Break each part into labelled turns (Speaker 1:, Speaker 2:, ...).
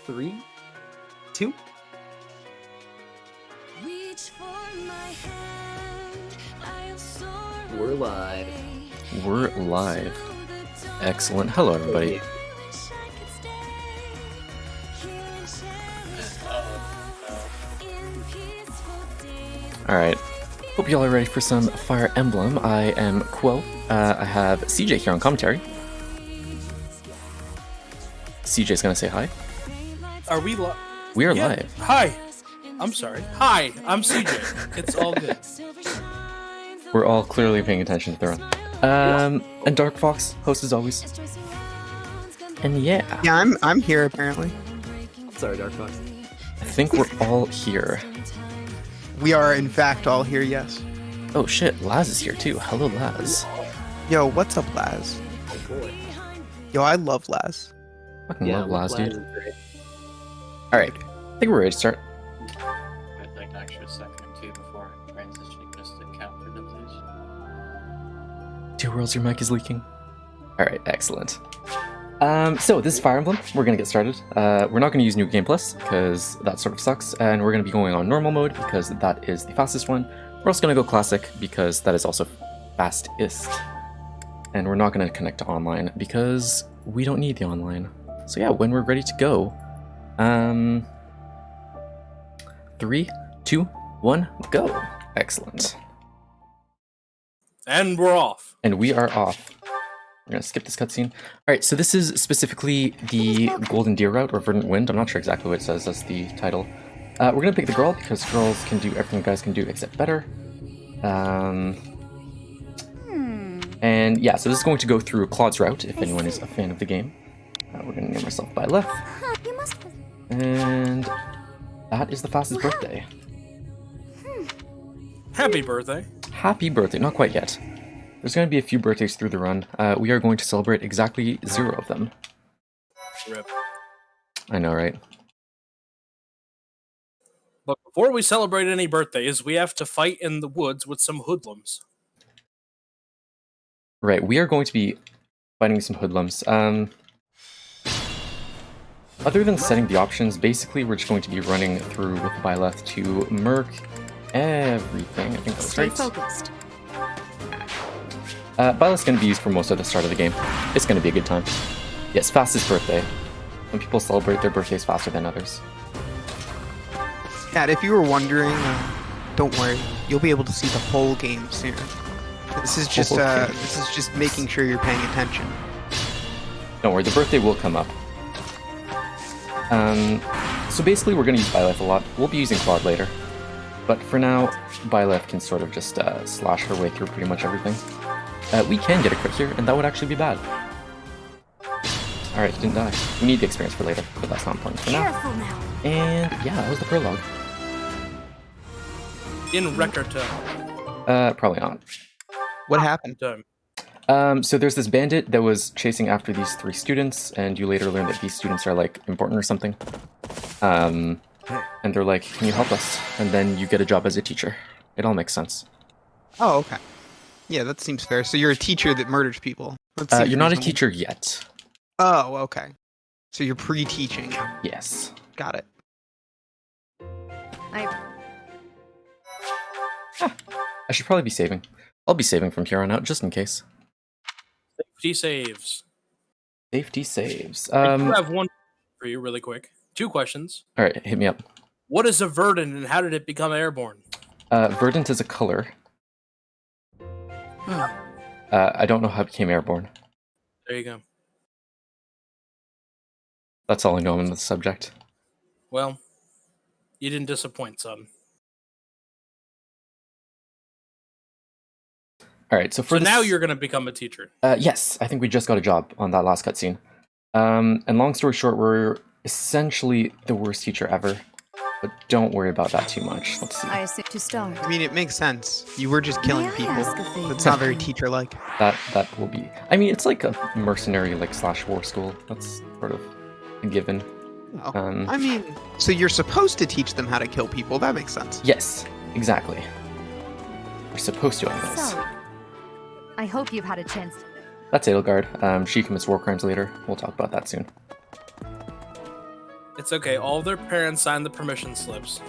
Speaker 1: 3, 2. We're live.
Speaker 2: We're live. Excellent. Hello, everybody. Alright. Hope y'all are ready for some Fire Emblem. I am Quill. I have CJ here on commentary. CJ's gonna say hi.
Speaker 3: Are we live?
Speaker 2: We are live.
Speaker 3: Hi. I'm sorry. Hi, I'm CJ. It's all good.
Speaker 2: We're all clearly paying attention to the run. And Dark Fox, host as always. And yeah.
Speaker 4: Yeah, I'm here apparently.
Speaker 1: Sorry, Dark Fox.
Speaker 2: I think we're all here.
Speaker 4: We are in fact all here, yes.
Speaker 2: Oh shit, Laz is here too. Hello, Laz.
Speaker 4: Yo, what's up, Laz?
Speaker 1: Oh boy.
Speaker 4: Yo, I love Laz.
Speaker 2: Fucking love Laz, dude.
Speaker 1: is great.
Speaker 2: Alright, I think we're ready to start.
Speaker 5: I'd like an extra second or two before transitioning just to count for deletion.
Speaker 2: Two Worlds, your mic is leaking. Alright, excellent. So this is Fire Emblem. We're gonna get started. We're not gonna use New Game Plus, because that sort of sucks, and we're gonna be going on normal mode, because that is the fastest one. We're also gonna go classic, because that is also fastest. And we're not gonna connect to online, because we don't need the online. So yeah, when we're ready to go, 3, 2, 1, go. Excellent.
Speaker 3: And we're off.
Speaker 2: And we are off. We're gonna skip this cutscene. Alright, so this is specifically the Golden Deer route, or Verdant Wind. I'm not sure exactly what it says as the title. We're gonna pick the girl, because girls can do everything guys can do except better. And yeah, so this is going to go through Claude's route, if anyone is a fan of the game. We're gonna name ourselves by Left. And that is the fastest birthday.
Speaker 3: Happy birthday.
Speaker 2: Happy birthday. Not quite yet. There's going to be a few birthdays through the run. We are going to celebrate exactly 0 of them.
Speaker 3: Rip.
Speaker 2: I know, right?
Speaker 3: But before we celebrate any birthdays, we have to fight in the woods with some hoodlums.
Speaker 2: Right, we are going to be fighting some hoodlums. Other than setting the options, basically we're just going to be running through with Byleth to murk everything. I think that's right.
Speaker 6: Focused.
Speaker 2: Byleth's going to be used for most of the start of the game. It's going to be a good time. Yes, fastest birthday. Some people celebrate their birthdays faster than others.
Speaker 4: Cat, if you were wondering, don't worry. You'll be able to see the whole game soon. This is just making sure you're paying attention.
Speaker 2: Don't worry, the birthday will come up. So basically we're going to use Byleth a lot. We'll be using Claude later. But for now, Byleth can sort of just slash her way through pretty much everything. We can get a crit here, and that would actually be bad. Alright, he didn't die. We need the experience for later, but that's not important for now. And yeah, that was the prologue.
Speaker 3: In record time.
Speaker 2: Probably not.
Speaker 4: What happened?
Speaker 2: So there's this bandit that was chasing after these 3 students, and you later learn that these students are, like, important or something. And they're like, can you help us? And then you get a job as a teacher. It all makes sense.
Speaker 4: Oh, okay. Yeah, that seems fair. So you're a teacher that murders people.
Speaker 2: You're not a teacher yet.
Speaker 4: Oh, okay. So you're pre-teaching.
Speaker 2: Yes.
Speaker 4: Got it.
Speaker 2: I should probably be saving. I'll be saving from here on out, just in case.
Speaker 3: Safety saves.
Speaker 2: Safety saves.
Speaker 3: I do have one for you really quick. 2 questions.
Speaker 2: Alright, hit me up.
Speaker 3: What is a Verdant and how did it become airborne?
Speaker 2: Verdant is a color. I don't know how it became airborne.
Speaker 3: There you go.
Speaker 2: That's all I know on the subject.
Speaker 3: Well, you didn't disappoint, son.
Speaker 2: Alright, so
Speaker 3: So now you're going to become a teacher.
Speaker 2: Yes, I think we just got a job on that last cutscene. And long story short, we're essentially the worst teacher ever. But don't worry about that too much. Let's see.
Speaker 6: I assume to start.
Speaker 4: I mean, it makes sense. You were just killing
Speaker 6: May I
Speaker 4: people.
Speaker 6: ask a favor?
Speaker 4: That's not very teacher-like.
Speaker 2: That will be... I mean, it's like a mercenary, like, slash war school. That's sort of a given.
Speaker 4: Oh.
Speaker 2: I
Speaker 4: mean, so you're supposed to teach them how to kill people. That makes sense.
Speaker 2: Yes, exactly. We're supposed to, anyways.
Speaker 6: So, I hope you've had a chance.
Speaker 2: That's Edelgard. She commits war crimes later. We'll talk about that soon.
Speaker 3: It's okay. All their parents signed the permission slips.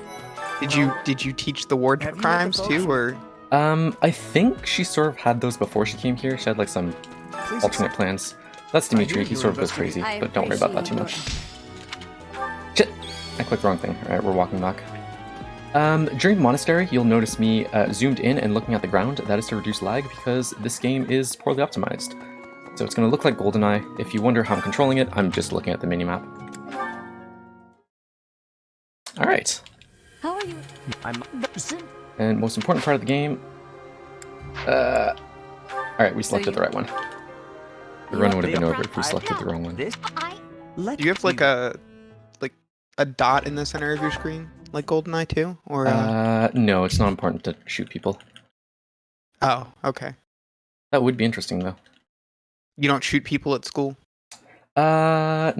Speaker 4: Did you teach the ward
Speaker 7: Have you
Speaker 4: crimes
Speaker 7: had the
Speaker 4: too, or
Speaker 2: I think she sort of had those before she came here. She had like some
Speaker 7: Please
Speaker 2: alternate plans. That's Dimitri. He
Speaker 7: you
Speaker 2: sort of goes
Speaker 7: investigate.
Speaker 2: crazy,
Speaker 6: I
Speaker 2: but don't worry about that too much. Shit! I clicked the wrong thing. Alright, we're walking back. During Monastery, you'll notice me zoomed in and looking at the ground. That is to reduce lag because this game is poorly optimized. So it's going to look like GoldenEye. If you wonder how I'm controlling it, I'm just looking at the minimap. Alright.
Speaker 6: How are you?
Speaker 7: I'm
Speaker 2: And most important part of the game... Alright, we selected the right one. The run would have been over if we selected the wrong one.
Speaker 7: This
Speaker 6: I
Speaker 7: let
Speaker 4: do you have like a dot in the center of your screen, like GoldenEye too, or?
Speaker 2: No, it's not important to shoot people.
Speaker 4: Oh, okay.
Speaker 2: That would be interesting, though.
Speaker 4: You don't shoot people at school.
Speaker 2: No,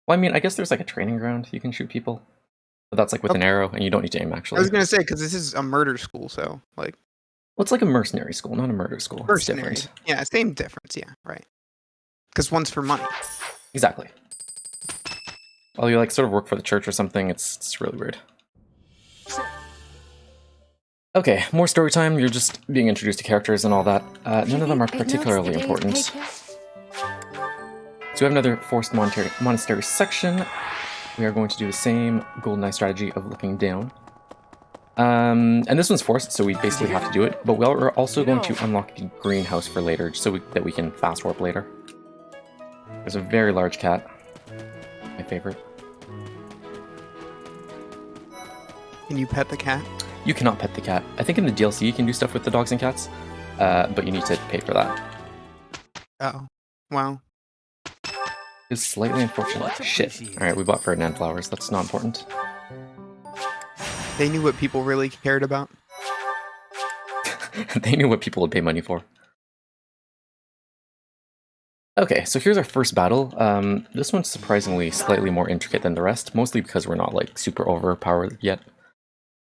Speaker 2: well, I mean, I guess there's like a training ground you can shoot people. But that's like with an arrow, and you don't need to aim,
Speaker 4: I
Speaker 2: actually.
Speaker 4: was gonna say because this is a murder school, so like
Speaker 2: Well, it's like a mercenary school, not a murder school. It's
Speaker 4: mercenary.
Speaker 2: different.
Speaker 4: Yeah, same difference. Yeah, right. Because one's for money.
Speaker 2: Exactly. Well, you like sort of work for the church or something, it's really weird. Okay, more story time. You're just being introduced to characters and all that. None of them are particularly important. So we have another forced monastery section. We are going to do the same GoldenEye strategy of looking down. And this one's forced, so we basically have to do it. But we're also going to unlock the greenhouse for later, so that we can fast warp later. There's a very large cat. My favorite.
Speaker 4: Can you pet the cat?
Speaker 2: You cannot pet the cat. I think in the DLC you can do stuff with the dogs and cats, but you need to pay for that.
Speaker 4: Oh, wow.
Speaker 2: It's slightly unfortunate. Shit. Alright, we bought Ferdinand flowers. That's not important.
Speaker 4: They knew what people really cared about.
Speaker 2: They knew what people would pay money for. Okay, so here's our first battle. This one's surprisingly slightly more intricate than the rest, mostly because we're not like super overpowered yet.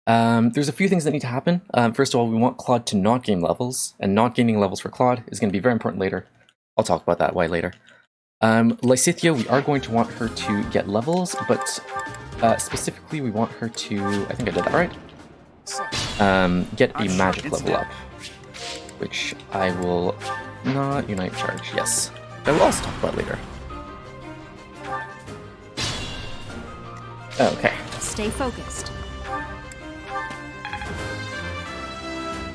Speaker 2: There's a few things that need to happen. First of all, we want Claude to not gain levels, and not gaining levels for Claude is going to be very important later. I'll talk about that why later. Lysithea, we are going to want her to get levels, but specifically we want her to, I think I did that right, get a magic level up, which I will not unite charge, yes. I will also talk about later. Okay.
Speaker 6: stay focused.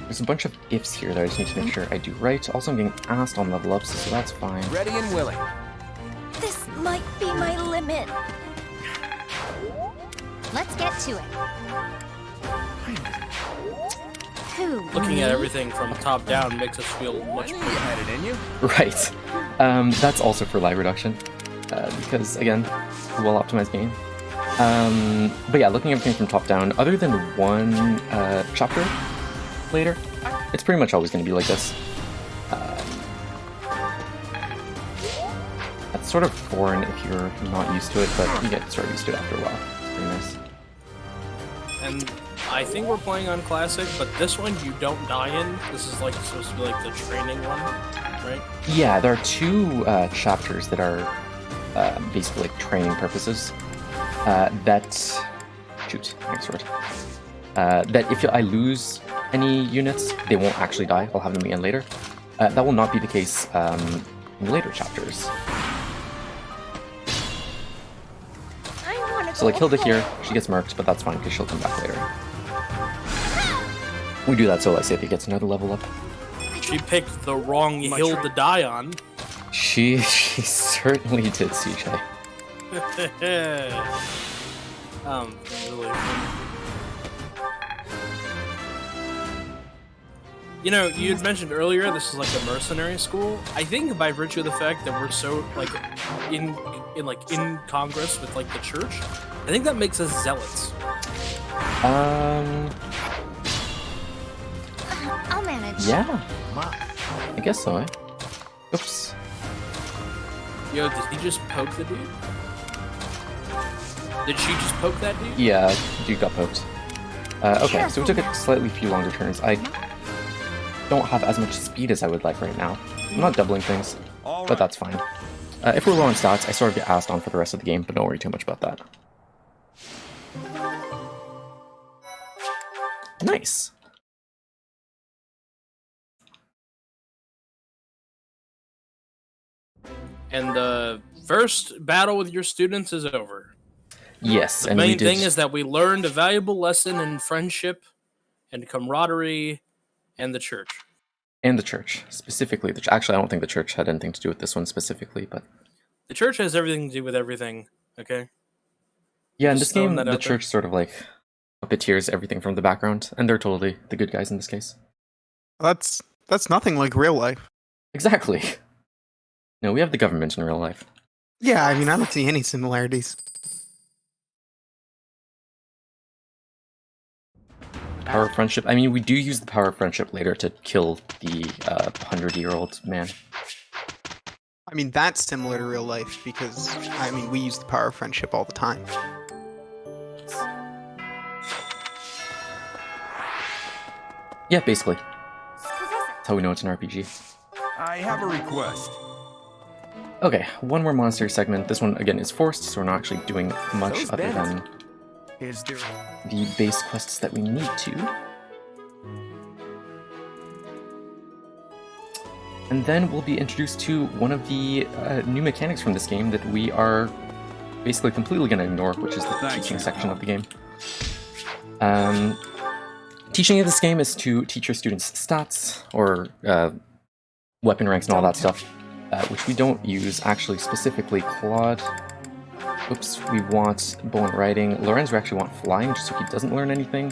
Speaker 2: There's a bunch of ifs here that I just need to make sure I do right. Also, I'm getting asked on level ups, so that's fine.
Speaker 7: ready and willing.
Speaker 6: This might be my limit. Let's get to it. Who?
Speaker 3: Looking at everything from top down makes us feel
Speaker 7: I
Speaker 3: much
Speaker 7: knew you
Speaker 3: better.
Speaker 7: had it in you.
Speaker 2: Right. That's also for lag reduction, because, again, well-optimized game. But yeah, looking at everything from top down, other than one chapter later, it's pretty much always going to be like this. That's sort of foreign if you're not used to it, but you get sort of used to it after a while. It's pretty nice.
Speaker 3: And I think we're playing on classic, but this one you don't die in. This is like supposed to be like the training one, right?
Speaker 2: Yeah, there are two chapters that are basically like training purposes. Shoot, my sword. That if I lose any units, they won't actually die. I'll have them again later. That will not be the case in later chapters. So like Hilda here, she gets murked, but that's fine because she'll come back later. We do that so Lysithea gets another level up.
Speaker 3: She picked the wrong hill to die on.
Speaker 2: She certainly did, CJ.
Speaker 3: Really funny. You know, you had mentioned earlier this is like a mercenary school. I think by virtue of the fact that we're so like in Congress with like the church, I think that makes us zealots.
Speaker 6: I'll manage.
Speaker 2: Yeah. I guess so, eh? Oops.
Speaker 3: Yo, did he just poke the dude? Did she just poke that dude?
Speaker 2: Yeah, dude got poked. Okay, so we took a slightly few longer turns. I don't have as much speed as I would like right now. I'm not doubling things, but that's fine. If we're low on stats, I sort of get asked on for the rest of the game, but don't worry too much about that. Nice.
Speaker 3: And the first battle with your students is over.
Speaker 2: Yes,
Speaker 3: The
Speaker 2: and we
Speaker 3: main
Speaker 2: did.
Speaker 3: thing is that we learned a valuable lesson in friendship and camaraderie and the church.
Speaker 2: And the church, specifically. Actually, I don't think the church had anything to do with this one specifically, but...
Speaker 3: The church has everything to do with everything, okay?
Speaker 2: Yeah, in
Speaker 3: Just
Speaker 2: this game,
Speaker 3: throwing that
Speaker 2: the
Speaker 3: out there.
Speaker 2: church sort of, like, puppeteers everything from the background, and they're totally the good guys in this case.
Speaker 4: That's nothing like real life.
Speaker 2: Exactly. No, we have the government in real life.
Speaker 4: Yeah, I mean, I don't see any similarities.
Speaker 2: Power of friendship. I mean, we do use the power of friendship later to kill the 100-year-old man.
Speaker 4: I mean, that's similar to real life because, I mean, we use the power of friendship all the time.
Speaker 2: Yeah, basically. That's how we know it's an RPG.
Speaker 7: I have a request.
Speaker 2: Okay, one more monastery segment. This one, again, is forced, so we're not actually doing much
Speaker 7: Those
Speaker 2: other
Speaker 7: bandits.
Speaker 2: than
Speaker 7: Is there...
Speaker 2: the base quests that we need to. And then we'll be introduced to one of the new mechanics from this game that we are basically completely going to ignore, which is the
Speaker 7: Thanks
Speaker 2: teaching
Speaker 7: for
Speaker 2: section
Speaker 7: your
Speaker 2: of the game. Teaching of this game is to teach your students stats, or weapon ranks and all that stuff, which we don't use, actually, specifically Claude. Oops, we want bow and riding. Lorenz, we actually want flying, just so he doesn't learn anything.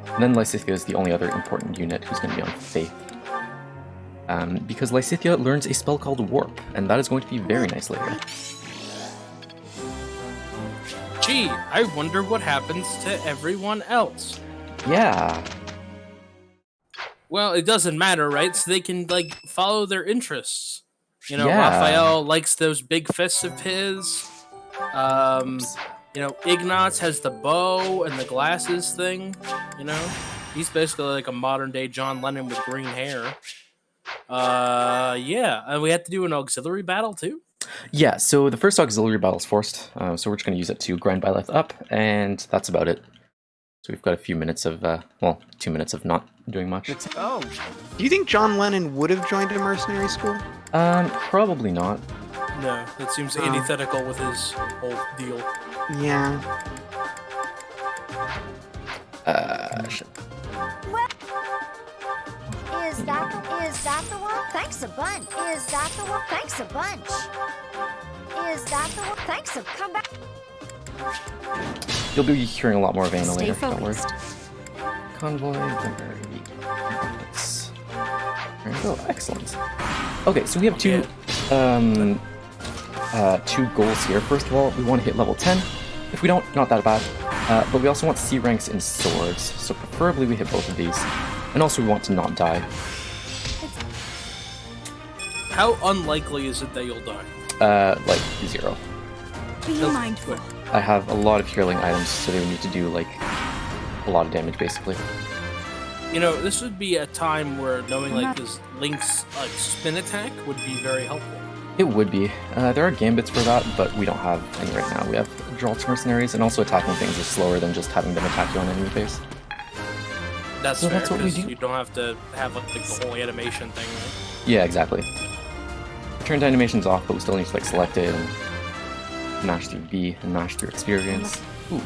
Speaker 2: And then Lysithia is the only other important unit who's going to be on faith. Because Lysithia learns a spell called Warp, and that is going to be very nice later.
Speaker 3: Gee, I wonder what happens to everyone else.
Speaker 2: Yeah.
Speaker 3: Well, it doesn't matter, right? So they can, like, follow their interests. You know,
Speaker 2: Yeah.
Speaker 3: Raphael likes those big fists of his. You know, Ignatz has the bow and the glasses thing. You know, he's basically like a modern day John Lennon with green hair. Yeah, and we have to do an auxiliary battle too.
Speaker 2: Yeah, so the first auxiliary battle is forced, so we're just going to use it to grind Byleth up, and that's about it. So we've got a few minutes of, well, 2 minutes of not doing much.
Speaker 7: Oh,
Speaker 4: Do you think John Lennon would have joined a mercenary school?
Speaker 2: Probably not.
Speaker 3: No, that seems antithetical with his whole deal.
Speaker 4: Yeah.
Speaker 2: Shit.
Speaker 6: Is that the one? Thanks a bunch. Is that the one? Thanks a bunch. Is that the one? Thanks a come back.
Speaker 2: You'll be hearing a lot more of Anna
Speaker 6: Stay
Speaker 2: later, don't worry.
Speaker 6: focused.
Speaker 2: Convoy, temporary units. There you go, excellent. Okay, so we have two goals here. First of all, we want to hit level 10. If we don't, not that bad. But we also want C ranks in swords, so preferably we hit both of these. And also we want to not die.
Speaker 3: How unlikely is it that you'll die?
Speaker 2: Like 0.
Speaker 6: Be
Speaker 3: Nope.
Speaker 6: mindful.
Speaker 2: I have a lot of healing items, so they would need to do, like, a lot of damage, basically.
Speaker 3: You know, this would be a time where knowing like this Link's like spin attack would be very helpful.
Speaker 2: It would be. There are gambits for that, but we don't have any right now. We have Geralt's mercenaries, and also attacking things is slower than just having them attack you on enemy base.
Speaker 3: That's
Speaker 2: So
Speaker 3: fair,
Speaker 2: that's what we
Speaker 3: because
Speaker 2: do.
Speaker 3: you don't have to have like the whole animation thing, right?
Speaker 2: Yeah, exactly. Turned animation's off, but we still need to like select it and mash through B and mash through experience. Ooh,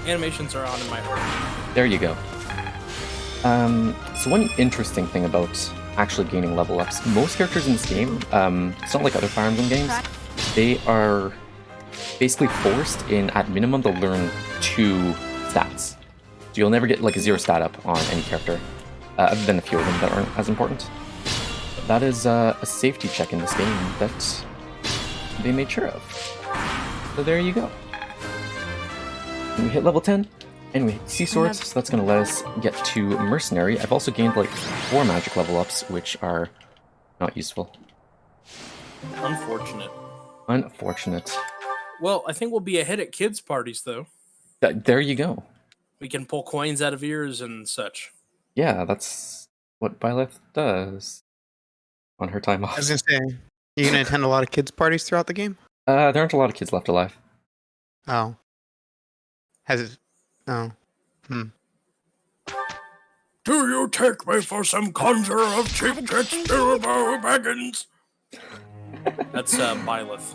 Speaker 3: Animations are on in my heart.
Speaker 2: there you go. So one interesting thing about actually gaining level ups, most characters in this game, it's not like other Fire Emblem games, they are basically forced in, at minimum, to learn 2 stats. So you'll never get like a 0 stat up on any character, other than a few of them that aren't as important. That is a safety check in this game that they made sure of. So there you go. And we hit level 10, and we hit Sea Swords, so that's going to let us get to Mercenary. I've also gained like 4 magic level ups, which are not useful.
Speaker 3: Unfortunate.
Speaker 2: Unfortunate.
Speaker 3: Well, I think we'll be ahead at kids' parties though.
Speaker 2: There you go.
Speaker 3: We can pull coins out of ears and such.
Speaker 2: Yeah, that's what Byleth does on her time
Speaker 4: I
Speaker 2: off.
Speaker 4: was gonna say, You gonna attend a lot of kids' parties throughout the game?
Speaker 2: There aren't a lot of kids left alive.
Speaker 4: Oh. Has it? Oh.
Speaker 3: Do you take me for some conjurer of cheap tricks, Bilbo Baggins? That's Byleth.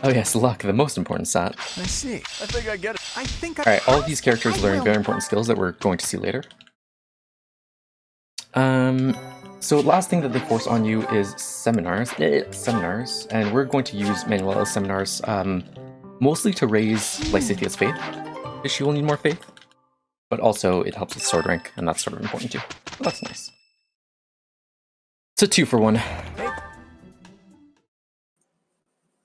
Speaker 2: Oh yes, luck, the most important stat.
Speaker 7: I see. I think I get it. I think
Speaker 2: Alright, all of these characters learn very important skills that we're going to see later. So last thing that they force on you is seminars, and we're going to use Manuela's seminars, mostly to raise Lysithia's faith, because she will need more faith, but also it helps with sword rank, and that's sort of important too. So that's nice. It's a 2 for 1.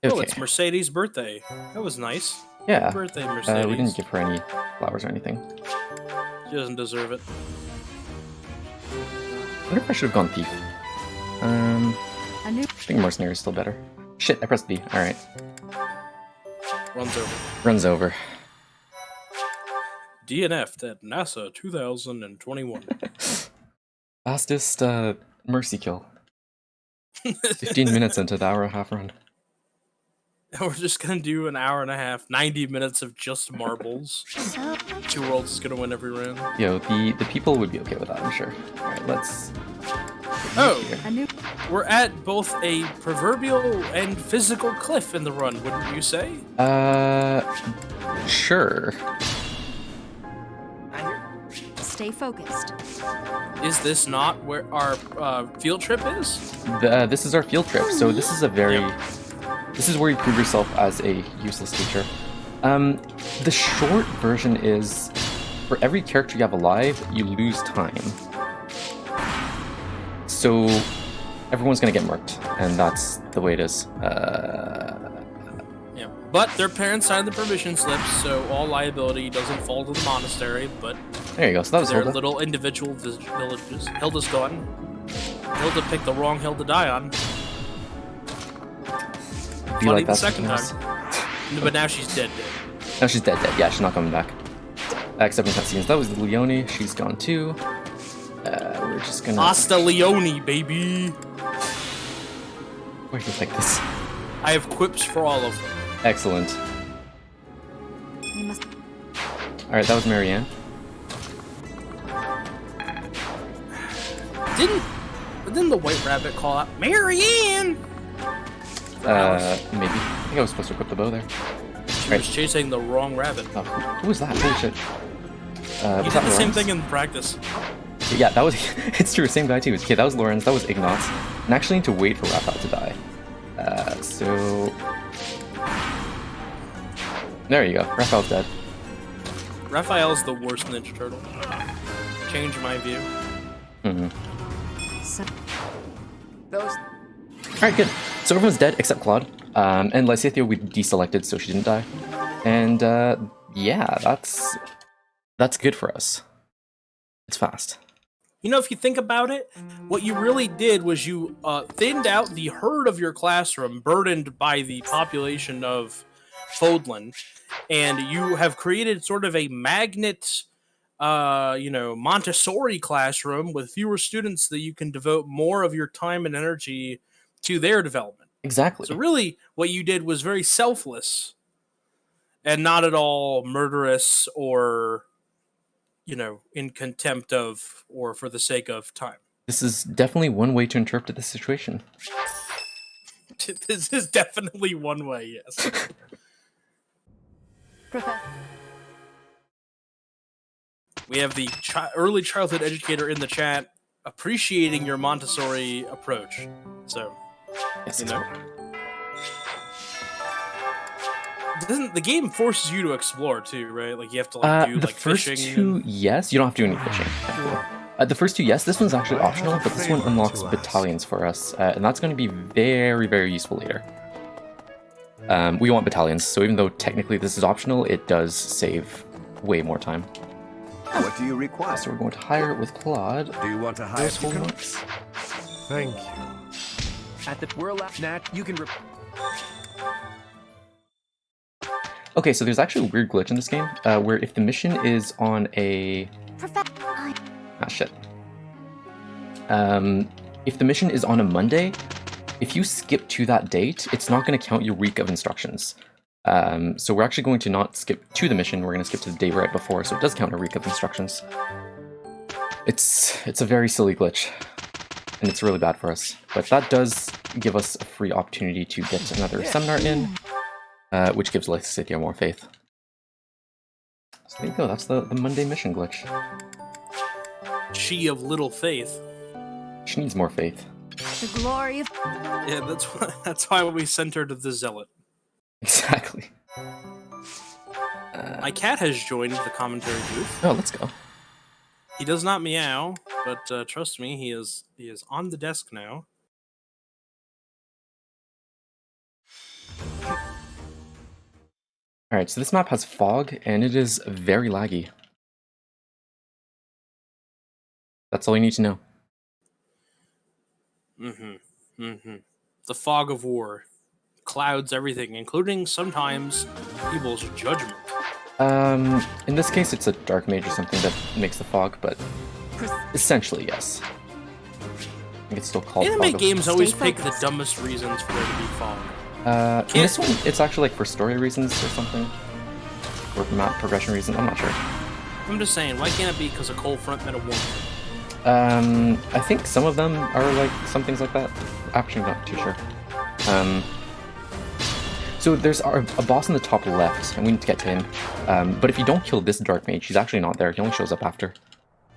Speaker 3: Oh,
Speaker 2: Okay.
Speaker 3: it's Mercedes' birthday. That was nice.
Speaker 2: Yeah,
Speaker 3: Happy birthday, Mercedes.
Speaker 2: we didn't give her any flowers or anything.
Speaker 3: She doesn't deserve it.
Speaker 2: I wonder if I should have gone Thief. I think Mercenary is still better. Shit, I pressed B. Alright.
Speaker 3: Runs over.
Speaker 2: Runs over.
Speaker 3: DNF'd at NASA 2021.
Speaker 2: Fastest mercy kill. 15 minutes into the hour and a half run.
Speaker 3: And we're just gonna do an hour and a half, 90 minutes of just marbles. Two Worlds is gonna win every round.
Speaker 2: Yo, the people would be okay with that, I'm sure. Alright, let's...
Speaker 3: Oh! We're at both a proverbial and physical cliff in the run, wouldn't you say?
Speaker 2: Sure.
Speaker 6: Stay focused.
Speaker 3: Is this not where our field trip is?
Speaker 2: This is our field trip, so this is a very... This is where you prove yourself as a useless teacher. The short version is, for every character you have alive, you lose time. So everyone's gonna get murked, and that's the way it is.
Speaker 3: Yeah, but their parents signed the permission slips, so all liability doesn't fall to the monastery, but
Speaker 2: There you go, so that was
Speaker 3: their
Speaker 2: Hilda.
Speaker 3: little individual villages. Hilda's gone. Hilda picked the wrong hill to die on.
Speaker 2: Do you
Speaker 3: Funny
Speaker 2: like
Speaker 3: the
Speaker 2: that?
Speaker 3: second
Speaker 2: Yes.
Speaker 3: time. But now she's dead.
Speaker 2: No, she's dead. Yeah, she's not coming back. Except in cutscenes. That was Leone. She's gone too. We're just gonna...
Speaker 3: Hasta Leone, baby!
Speaker 2: Where do you like this?
Speaker 3: I have quips for all of them.
Speaker 2: Excellent.
Speaker 6: We must.
Speaker 2: Alright, that was Marianne.
Speaker 3: Didn't the White Rabbit call out Marianne?
Speaker 2: Maybe. I think I was supposed to equip the bow there.
Speaker 3: She was chasing the wrong rabbit.
Speaker 2: Oh, who was that? Holy shit.
Speaker 3: You
Speaker 2: Was
Speaker 3: did
Speaker 2: that
Speaker 3: the same
Speaker 2: Lorenz?
Speaker 3: thing in practice.
Speaker 2: Yeah, that was... It's true, same guy too. Okay, that was Lorenz, that was Ignatz. And actually need to wait for Raphael to die. So... There you go, Raphael's dead.
Speaker 3: Raphael's the worst Ninja Turtle. Change my view.
Speaker 6: So,
Speaker 2: Alright, good. So everyone's dead except Claude. And Lysithia we deselected so she didn't die. And yeah, that's good for us. It's fast.
Speaker 3: You know, if you think about it, what you really did was you thinned out the herd of your classroom, burdened by the population of Fodlan, and you have created sort of a magnet, Montessori classroom with fewer students that you can devote more of your time and energy to their development.
Speaker 2: Exactly.
Speaker 3: So really, what you did was very selfless and not at all murderous or, in contempt of or for the sake of time.
Speaker 2: This is definitely one way to interpret the situation.
Speaker 3: This is definitely one way, yes.
Speaker 6: Professor.
Speaker 3: We have the early childhood educator in the chat appreciating your Montessori approach. So,
Speaker 2: Yes,
Speaker 3: the game forces you to explore too, right? Like you have to do
Speaker 2: the
Speaker 3: like
Speaker 2: first
Speaker 3: fishing.
Speaker 2: two, yes. You don't have to do any fishing. The first two, yes. This one's actually optional, but this one unlocks battalions for us, and that's going to be very, very useful later. We want battalions, so even though technically this is optional, it does save way more time.
Speaker 8: What do you require?
Speaker 2: So we're going to hire it with Claude.
Speaker 8: Do you want to hire
Speaker 2: Those whole marks.
Speaker 7: Thank you. At the Nat, you can.
Speaker 2: Okay, so there's actually a weird glitch in this game, where if the mission is on a... Ah, shit. If the mission is on a Monday, if you skip to that date, it's not going to count your week of instructions. So we're actually going to not skip to the mission, we're going to skip to the day right before, so it does count a week of instructions. It's a very silly glitch, and it's really bad for us. But that does give us a free opportunity to get another seminar in, which gives Lysithea more faith. So there you go, that's the Monday mission glitch.
Speaker 3: She of little faith.
Speaker 2: She needs more faith.
Speaker 6: The glory of
Speaker 3: Yeah, that's why we sent her to the Zealot.
Speaker 2: Exactly.
Speaker 3: My cat has joined the commentary booth.
Speaker 2: Oh, let's go.
Speaker 3: He does not meow, but trust me, he is on the desk now.
Speaker 2: Alright, so this map has fog, and it is very laggy. That's all you need to know.
Speaker 3: The fog of war clouds everything, including sometimes people's judgment.
Speaker 2: In this case, it's a dark mage or something that makes the fog, but essentially, yes. I think it's still called fog
Speaker 3: Anime
Speaker 2: of-
Speaker 3: games always pick the dumbest reasons for there to be fog.
Speaker 2: In this one, it's actually like for story reasons or something. Or map progression reasons, I'm not sure.
Speaker 3: I'm just saying, why can't it be because a cold front met a warm?
Speaker 2: I think some of them are like some things like that. Actually, not too sure. So there's a boss in the top left, and we need to get to him. But if you don't kill this dark mage, he's actually not there. He only shows up after.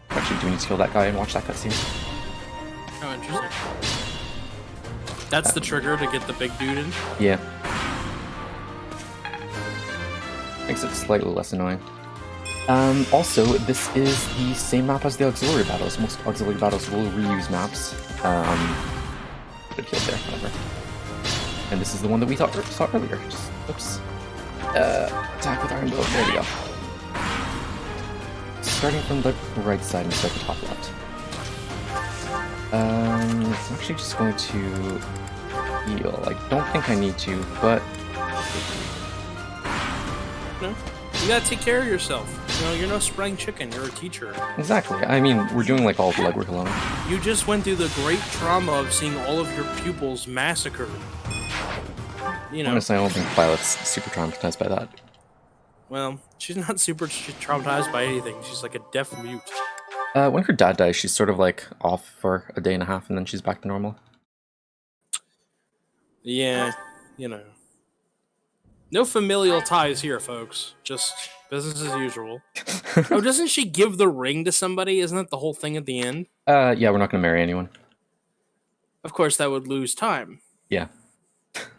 Speaker 2: We actually do need to kill that guy and watch that cutscene.
Speaker 3: Oh, interesting. That's the trigger to get the big dude in?
Speaker 2: Yeah. Makes it slightly less annoying. Also, this is the same map as the auxiliary battles. Most auxiliary battles will reuse maps. Good kill there, whatever. And this is the one that we saw earlier. Just, oops. Attack with Iron Bow. There we go. Starting from the right side instead of the top left. I'm actually just going to heal. I don't think I need to, but...
Speaker 3: No. You gotta take care of yourself. You know, you're no spring chicken, you're a teacher.
Speaker 2: Exactly. I mean, we're doing like all the legwork alone.
Speaker 3: You just went through the great trauma of seeing all of your pupils massacred. You know,
Speaker 2: Honestly, I don't think Violet's super traumatized by that.
Speaker 3: well, she's not super traumatized by anything. She's like a deaf mute.
Speaker 2: When her dad dies, she's sort of like off for a day and a half, and then she's back to normal.
Speaker 3: Yeah, you know. No familial ties here, folks. Just business as usual. Oh, doesn't she give the ring to somebody? Isn't that the whole thing at the end?
Speaker 2: Yeah, we're not gonna marry anyone.
Speaker 3: Of course, that would lose time.
Speaker 2: Yeah.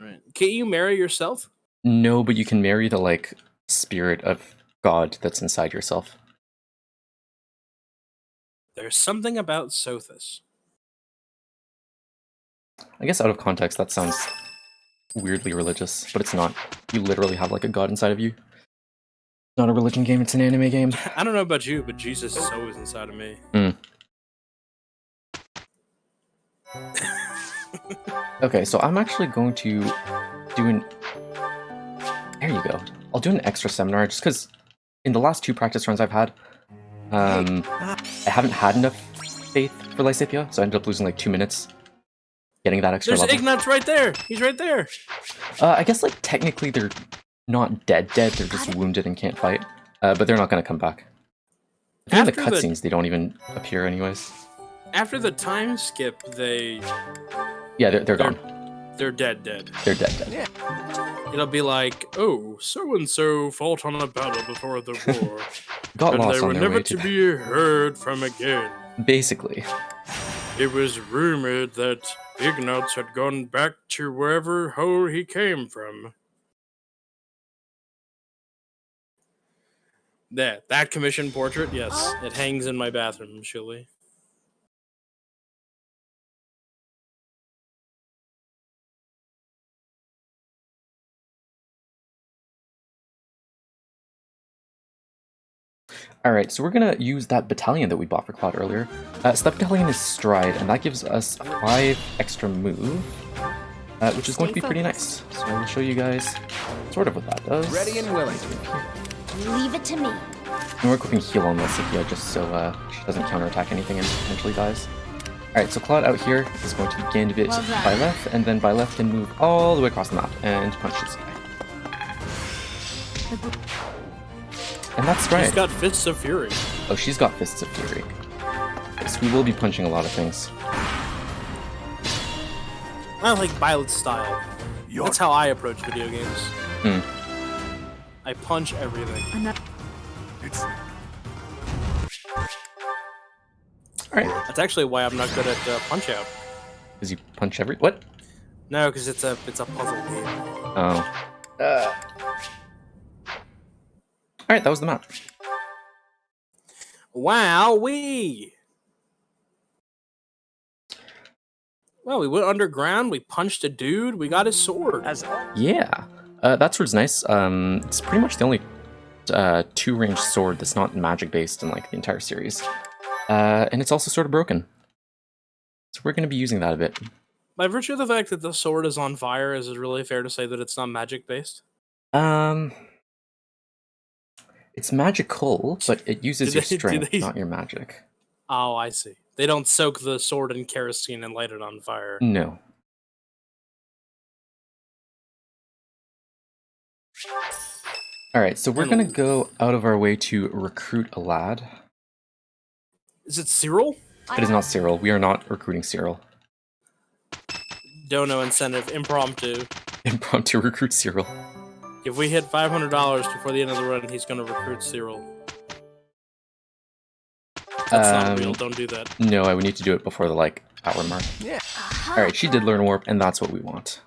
Speaker 3: Right. Can't you marry yourself?
Speaker 2: No, but you can marry the, like, spirit of God that's inside yourself.
Speaker 3: There's something about Sothis.
Speaker 2: I guess out of context, that sounds weirdly religious, but it's not. You literally have, like, a God inside of you. It's not a religion game, it's an anime game.
Speaker 3: I don't know about you, but Jesus is always inside of me.
Speaker 2: Okay, so I'm actually going to do an... There you go. I'll do an extra seminar, just because in the last 2 practice runs I've had, I haven't had enough faith for Lysithea, so I ended up losing like 2 minutes getting that extra
Speaker 3: There's
Speaker 2: level.
Speaker 3: Ignatz right there! He's right there!
Speaker 2: I guess like technically they're not dead, they're just wounded and can't fight, but they're not going to come back. I think in the
Speaker 3: After the-
Speaker 2: cutscenes they don't even appear anyways.
Speaker 3: After the time skip,
Speaker 2: Yeah, they're gone.
Speaker 3: they're dead.
Speaker 2: They're dead.
Speaker 3: It'll be like, oh, so-and-so fought on a battle before the war,
Speaker 2: Got
Speaker 3: and
Speaker 2: lost
Speaker 3: they
Speaker 2: on
Speaker 3: were
Speaker 2: their
Speaker 3: never
Speaker 2: way
Speaker 3: to
Speaker 2: to...
Speaker 3: be heard from again.
Speaker 2: Basically.
Speaker 3: It was rumored that Ignatz had gone back to wherever hole he came from. That commission portrait, yes, it hangs in my bathroom, Shilly.
Speaker 2: Alright, so we're gonna use that battalion that we bought for Cloud earlier. So that battalion is Stride, and that gives us 5 extra move, which is going to be pretty nice. So I will show you guys sort of what that does.
Speaker 8: Ready and willing.
Speaker 6: leave it to me.
Speaker 2: And we're equipping heal on Lysithea just so she doesn't counterattack anything and potentially dies. Alright, so Claude out here is going to gain a bit
Speaker 6: Well done.
Speaker 2: by left, and then by left can move all the way across the map and punch this guy. And that's
Speaker 3: She's
Speaker 2: right.
Speaker 3: got Fists of Fury.
Speaker 2: Oh, she's got Fists of Fury. So we will be punching a lot of things.
Speaker 3: I like Violet's style. That's how I approach video games.
Speaker 2: Hmm.
Speaker 3: I punch everything.
Speaker 2: Alright,
Speaker 3: That's actually why I'm not good at Punch Out.
Speaker 2: because you punch every... What?
Speaker 3: No, because it's a puzzle game.
Speaker 2: Oh. Alright, that was the map.
Speaker 3: Wow-wee! Well, we went underground, we punched a dude, we got his sword.
Speaker 2: Yeah. That sword's nice. It's pretty much the only two-range sword that's not magic-based in like the entire series. And it's also sort of broken. So we're going to be using that a bit.
Speaker 3: By virtue of the fact that the sword is on fire, is it really fair to say that it's not magic-based?
Speaker 2: It's magical, but it uses
Speaker 3: Do
Speaker 2: your
Speaker 3: they- do
Speaker 2: strength,
Speaker 3: they-
Speaker 2: not your magic.
Speaker 3: Oh, I see. They don't soak the sword in kerosene and light it on fire.
Speaker 2: No. Alright, so we're
Speaker 3: And-
Speaker 2: going to go out of our way to recruit a lad.
Speaker 3: Is it Cyril?
Speaker 2: It is not Cyril. We are not recruiting Cyril.
Speaker 3: Dono incentive, impromptu.
Speaker 2: Impromptu recruit Cyril.
Speaker 3: If we hit $500 before the end of the run, he's going to recruit Cyril. That's not real. Don't do that.
Speaker 2: No, I would need to do it before the, like, hour mark.
Speaker 6: Aha.
Speaker 2: Alright, she did learn Warp, and that's what we want.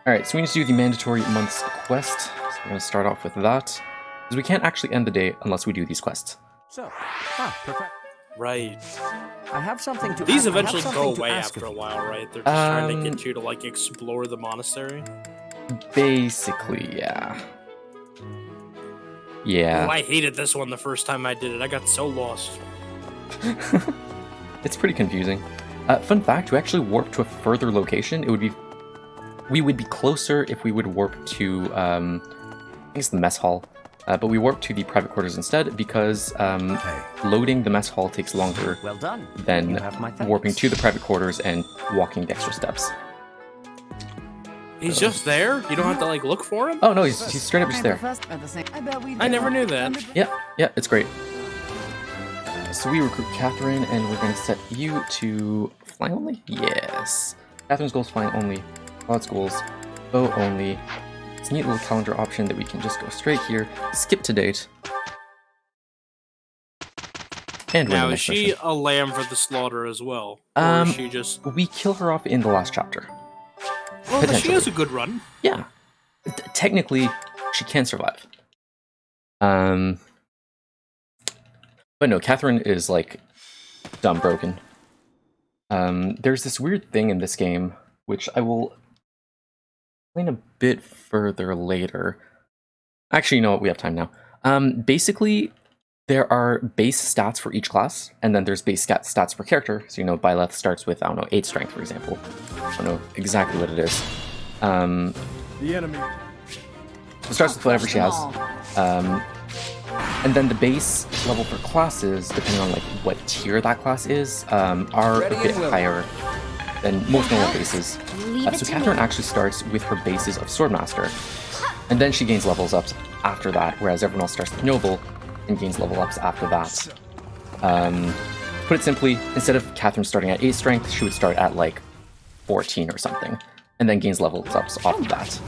Speaker 2: Alright, so we need to do the mandatory month's quest. So we're going to start off with that. Because we can't actually end the day unless we do these quests.
Speaker 7: So, perfect.
Speaker 3: Right.
Speaker 7: I have something to.
Speaker 3: These
Speaker 7: I have
Speaker 3: eventually
Speaker 7: something
Speaker 3: go
Speaker 7: to
Speaker 3: away
Speaker 7: ask
Speaker 3: after a
Speaker 7: of you.
Speaker 3: while, right? They're just trying to get you to, like, explore the monastery.
Speaker 2: Basically, yeah. Yeah.
Speaker 3: Oh, I hated this one the first time I did it. I got so lost.
Speaker 2: It's pretty confusing. Fun fact, to actually warp to a further location, we would be closer if we would warp to, I think it's the mess hall. But we warp to the private quarters instead because loading the mess hall takes longer
Speaker 7: Well done.
Speaker 2: than
Speaker 7: You have my thanks.
Speaker 2: warping to the private quarters and walking the extra steps.
Speaker 3: He's just there? You don't have to, like, look for him?
Speaker 2: Oh no, he's straight up just there.
Speaker 3: I never knew that.
Speaker 2: Yeah, it's great. So we recruit Catherine, and we're going to set you to flying only? Yes. Catherine's goal is flying only. Claude's goals, bow only. It's a neat little calendar option that we can just go straight here, skip to date. And win the
Speaker 3: Now, is
Speaker 2: next
Speaker 3: she
Speaker 2: mission.
Speaker 3: a lamb for the slaughter as well? Or
Speaker 2: Um,
Speaker 3: is she just...
Speaker 2: We kill her off in the last chapter.
Speaker 3: Well, but she
Speaker 2: potentially.
Speaker 3: has a good run.
Speaker 2: Yeah. Technically, she can survive. But no, Catherine is, like, dumb broken. There's this weird thing in this game, which I will explain a bit further later. Actually, you know what? We have time now. Basically, there are base stats for each class, and then there's base stats per character. So, you know, Byleth starts with, I don't know, 8 strength, for example. I don't know exactly what it is.
Speaker 7: The enemy.
Speaker 2: It starts with whatever she has. And then the base level for classes, depending on like what tier that class is, are a bit higher than most normal bases.
Speaker 6: Leave it
Speaker 2: So
Speaker 6: to
Speaker 2: Catherine
Speaker 6: me.
Speaker 2: actually starts with her bases of Swordmaster, and then she gains levels ups after that, whereas everyone else starts with Noble and gains level ups after that. Put it simply, instead of Catherine starting at 8 strength, she would start at like 14 or something, and then gains levels ups off of that.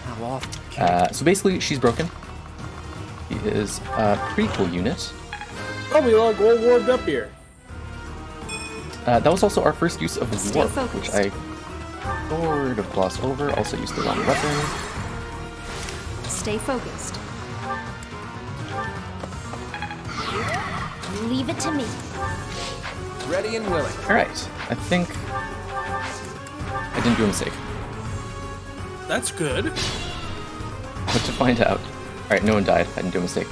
Speaker 7: How often?
Speaker 2: So basically, she's broken. She is a pretty cool unit.
Speaker 3: Oh, we all warmed up here.
Speaker 2: That was also our first use of
Speaker 6: Stay
Speaker 2: Warp,
Speaker 6: focused.
Speaker 2: which I sort of glossed over. Also used the wrong weapon.
Speaker 6: Stay focused. Leave it to me.
Speaker 7: Ready and willing.
Speaker 2: Alright, I think I didn't do a mistake.
Speaker 3: That's good.
Speaker 2: But to find out. Alright, no one died. I didn't do a mistake.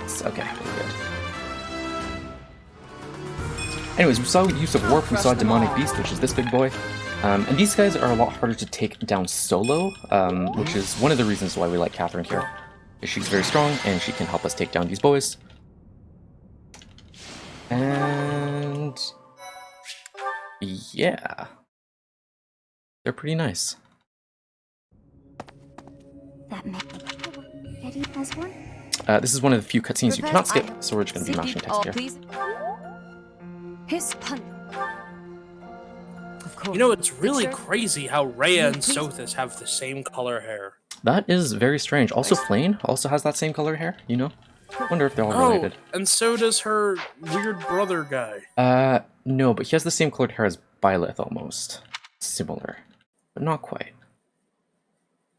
Speaker 2: It's okay, we're good. Anyways, we saw use of Warp, we saw Demonic Beast, which is this big boy. And these guys are a lot harder to take down solo, which is one of the reasons why we like Catherine here. She's very strong, and she can help us take down these boys. And yeah, they're pretty nice.
Speaker 6: That man. Eddie has one.
Speaker 2: This is one of the few cutscenes you cannot skip, so we're just going to be
Speaker 9: City
Speaker 2: mashing text
Speaker 9: all
Speaker 2: here.
Speaker 9: please. His pun. Of course.
Speaker 3: You know, it's really
Speaker 9: Picture.
Speaker 3: crazy how Rhea and
Speaker 9: Please.
Speaker 3: Sothis have the same color hair.
Speaker 2: That is very strange. Also, Flame also has that same color hair, you know? Wonder if they're all
Speaker 3: Oh,
Speaker 2: related.
Speaker 3: and so does her weird brother guy.
Speaker 2: No, but he has the same colored hair as Byleth almost. Similar, but not quite.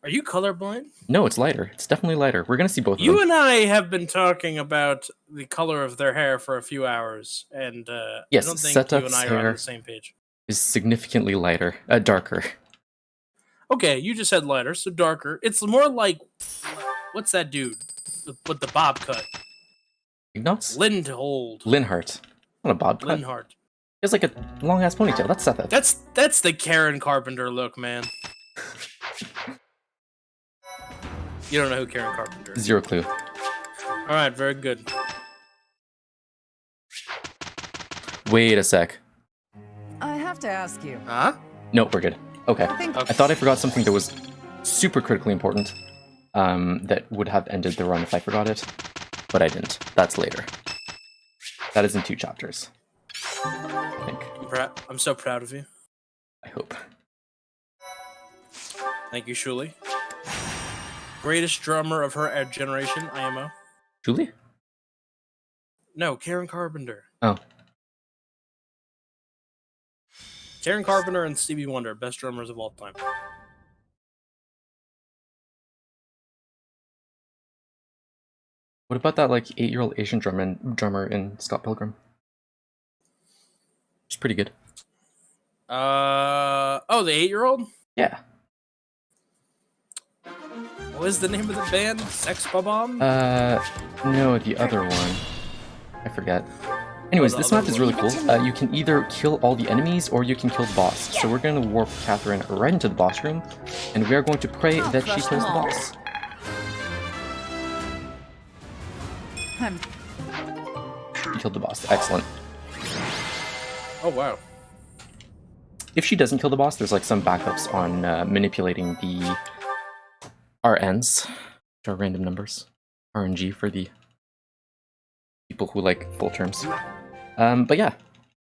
Speaker 3: Are you colorblind?
Speaker 2: No, it's lighter. It's definitely lighter. We're gonna see both of
Speaker 3: You
Speaker 2: them.
Speaker 3: and I have been talking about the color of their hair for a few hours, and
Speaker 2: Yes,
Speaker 3: I don't think you and
Speaker 2: Setup's
Speaker 3: I are on
Speaker 2: hair
Speaker 3: the same page.
Speaker 2: is significantly lighter, darker.
Speaker 3: Okay, you just said lighter, so darker. It's more like, what's that dude with the bob cut?
Speaker 2: Ignatz?
Speaker 3: Lindhold.
Speaker 2: Linhart. Not a bob cut.
Speaker 3: Linhart.
Speaker 2: He has like a long ass ponytail. That's Seth.
Speaker 3: That's the Karen Carpenter look, man. You don't know who Karen Carpenter is.
Speaker 2: Zero clue.
Speaker 3: All right, very good.
Speaker 2: Wait a sec.
Speaker 9: I have to ask you.
Speaker 3: Huh?
Speaker 2: No, we're good. Okay.
Speaker 9: I think
Speaker 2: I thought I forgot something that was super critically important. That would have ended the run if I forgot it, but I didn't. That's later. That is in 2 chapters. I think.
Speaker 3: I'm so proud of you.
Speaker 2: I hope.
Speaker 3: Thank you, Shuli. Greatest drummer of her generation, IMO.
Speaker 2: Julie?
Speaker 3: No, Karen Carpenter.
Speaker 2: Oh.
Speaker 3: Karen Carpenter and Stevie Wonder, best drummers of all time.
Speaker 2: What about that like 8-year-old Asian drummer in Scott Pilgrim? It's pretty good.
Speaker 3: Oh, the 8-year-old?
Speaker 2: Yeah.
Speaker 3: What is the name of the band? Sex Bomb?
Speaker 2: No, the other one. I forget. Anyways,
Speaker 3: the
Speaker 2: this
Speaker 3: other
Speaker 2: map is really cool. You can either kill all the enemies or you can kill the boss. So we're going to warp Catherine right into the boss room, and we are going to pray that she
Speaker 9: crush
Speaker 2: kills the
Speaker 9: them all.
Speaker 2: boss. She killed the boss. Excellent.
Speaker 3: Oh, wow.
Speaker 2: If she doesn't kill the boss, there's like some backups on manipulating the RNs, which are random numbers. RNG for the people who like full terms. But yeah,